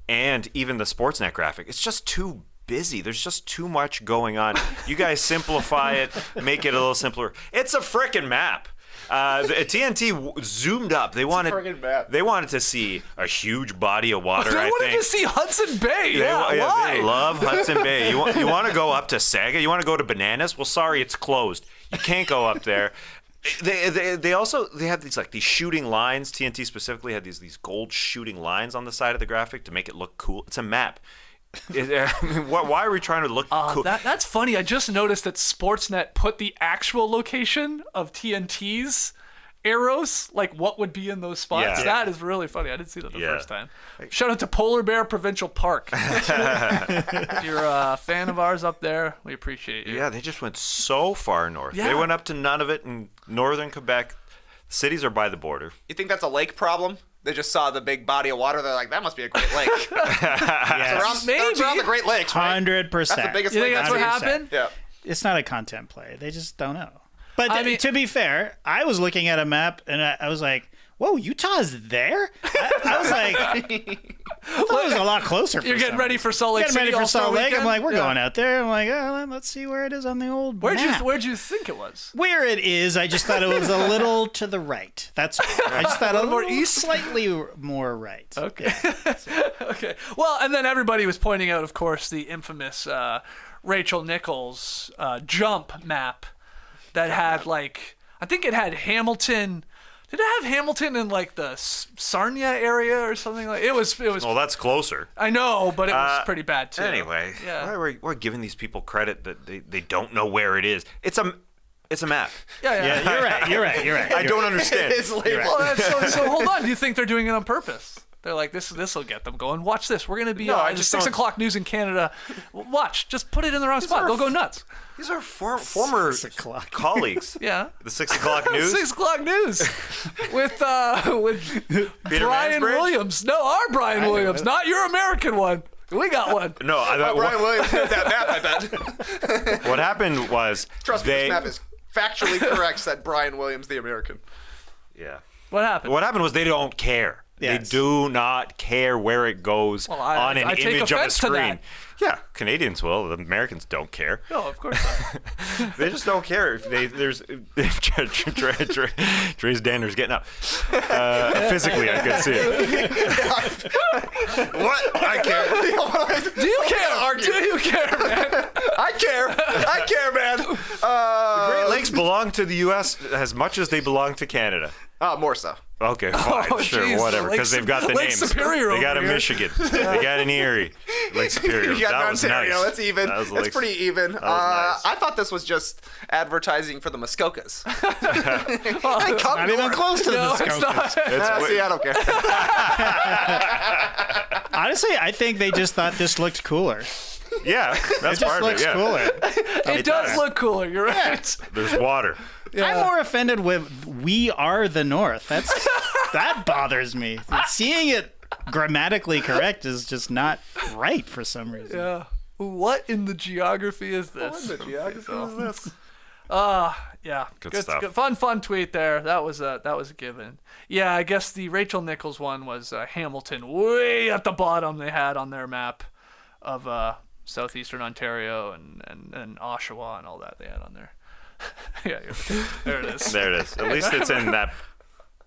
D: and even the Sportsnet graphic, it's just too busy. There's just too much going on. You guys simplify it, make it a little simpler. It's a frickin' map. The TNT zoomed up. They wanted to see a huge body of water.
C: They wanted to see Hudson Bay. Why?
D: They love Hudson Bay. You want to go up to Saga? You want to go to Bananas? Well, sorry, it's closed. You can't go up there. They have these shooting lines. TNT specifically had these gold shooting lines on the side of the graphic to make it look cool. It's a map. Why are we trying to look cool?
C: That's funny. I just noticed that Sportsnet put the actual location of TNT's arrows, like what would be in those spots.
D: Yeah.
C: That is really funny. I didn't see that the first time. Shout out to Polar Bear Provincial Park. If you're a fan of ours up there, we appreciate you.
D: Yeah, they just went so far north.
C: Yeah.
D: They went up to Nunavut in northern Quebec. Cities are by the border.
E: You think that's a lake problem? They just saw the big body of water. They're like, that must be a Great Lake.
F: Yes.
E: It's around the Great Lakes, right?
F: 100%.
E: That's the biggest
C: You
E: lake.
C: think that's what happened?
E: Yeah.
F: It's not a content play. They just don't know. But
C: I mean-
F: to be fair, I was looking at a map and I was like, whoa, Utah's there? I was like, I thought it was a lot closer.
C: You're getting ready for Salt Lake
F: Getting
C: City
F: ready for
C: All-Star
F: Salt Lake.
C: Weekend?
F: I'm like, we're
C: Yeah.
F: going out there. I'm like, oh, let's see where it is on the old map.
C: Where'd you think it was?
F: Where it is, I just thought it was a little to the right. That's all. I just thought a little
C: more east?
F: slightly more right.
C: Okay. Okay. Well, and then everybody was pointing out, of course, the infamous Rachel Nichols jump map that had I think it had Hamilton. Did it have Hamilton in the Sarnia area or something like? It was.
D: Well, that's closer.
C: I know, but it was pretty bad too.
D: Anyway,
C: Yeah.
D: why we're giving these people credit that they don't know where it is. It's a map.
C: Yeah.
F: You're right.
D: I don't understand.
E: It's labeled.
C: Well, so hold on. Do you think they're doing it on purpose? They're like, this will get them going. Watch this. We're going to be
D: No, I
C: the
D: just
C: 6
D: don't-
C: o'clock news in Canada. Watch. Just put it in the wrong spot. They'll go nuts.
D: These are former
F: 6 o'clock.
D: colleagues.
C: Yeah.
D: The 6 o'clock news.
C: 6 o'clock news with
D: Peter
C: Brian
D: Mansbridge?
C: Williams. No, our Brian Williams, not your American one. We got one.
D: No,
E: Brian Williams did that map, I bet.
D: what happened was
E: Trust me, this map is factually correct, said Brian Williams, the American.
D: Yeah.
C: What happened?
D: What happened was they don't care.
F: Yes.
D: They do not care where it goes
C: Well,
D: on an
C: I take
D: image of a
C: offense to
D: screen.
C: that.
D: Yeah, Canadians will. The Americans don't care.
C: No, of course not.
D: They just don't care if Trey's Danner's getting up. Physically, I could see it. What? I care.
C: Do you care? Do you care, man?
E: I care, man.
D: The Great Lakes belong to the U.S. as much as they belong to Canada.
E: More so.
D: Okay, fine,
C: Oh,
D: sure,
C: geez,
D: whatever,
C: Lake
D: because they've got the
C: Lake
D: names.
C: Superior
D: They got
C: over
D: a
C: here.
D: Michigan. They got an Erie. Lake Superior.
E: You got
D: That
E: an
D: was
E: Ontario.
D: nice.
E: That's even.
D: That was
E: That's
D: Lake-
E: pretty even.
D: That was nice.
E: I thought this was just advertising for the Muskokas.
F: Not even close to
C: No,
F: the
C: it's
F: Muskokas.
C: not.
E: See, I don't care.
F: Honestly, I think they just thought this looked cooler.
D: Yeah, that's
F: It just
D: part of it.
F: looks
D: Yeah.
F: cooler.
C: It does look cooler. You're right.
D: There's water.
F: I'm more offended with "We are the North." That bothers me. Seeing it grammatically correct is just not right for some reason.
C: Yeah. What in the geography is this?
E: What in the geography is this?
C: Yeah.
D: Good stuff.
C: Fun tweet there. That was a given. Yeah, I guess the Rachel Nichols one was Hamilton way at the bottom. They had on their map of southeastern Ontario and Oshawa and all that they had on there. Yeah, there it is.
D: There it is. At least it's in that.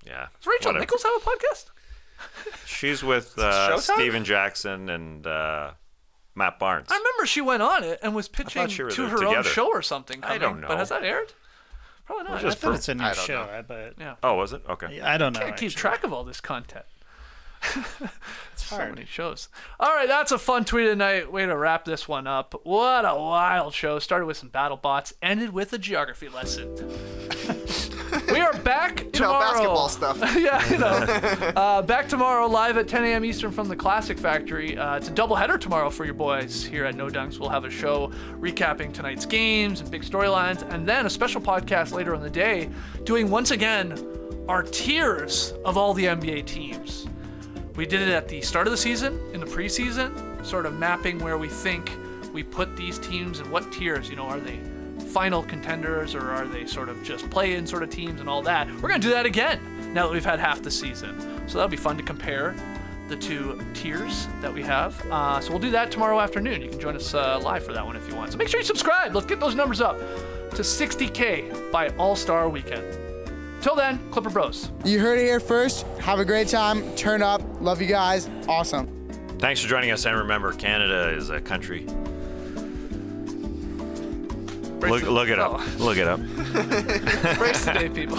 D: Yeah.
C: Does Rachel
D: whatever.
C: Nichols have a podcast?
D: She's with
E: Showtime?
D: Steven Jackson and Matt Barnes.
C: I remember she went on it and was pitching
D: she were
C: to
D: there
C: her own
D: together.
C: show or something.
D: I don't know.
C: But has that aired? Probably not.
D: just
F: I thought it's a new
E: don't
F: show,
E: know.
F: but
D: Oh, was it? Okay.
F: I don't know.
C: I can't keep
F: actually.
C: track of all this content.
F: It's
C: So
F: hard.
C: many shows. All right, that's a fun tweet tonight. Way to wrap this one up. What a wild show. Started with some BattleBots, ended with a geography lesson. We are back tomorrow.
E: Basketball stuff.
C: Yeah, back tomorrow live at 10 a.m. Eastern from the Classic Factory. It's a doubleheader tomorrow for your boys here at No Dunks. We'll have a show recapping tonight's games and big storylines, and then a special podcast later in the day doing, once again, our tiers of all the NBA teams. We did it at the start of the season, in the preseason, sort of mapping where we think we put these teams and what tiers. Are they final contenders or are they sort of just play-in sort of teams and all that? We're going to do that again now that we've had half the season. So that'll be fun to compare the two tiers that we have. So we'll do that tomorrow afternoon. You can join us live for that one if you want. So make sure you subscribe. Let's get those numbers up to 60K by All-Star Weekend. Till then, Clipper Bros.
G: You heard it here first. Have a great time. Turn up. Love you guys. Awesome.
D: Thanks for joining us, and remember, Canada is a country. Look it up. Look it up.
C: Brace the day, people.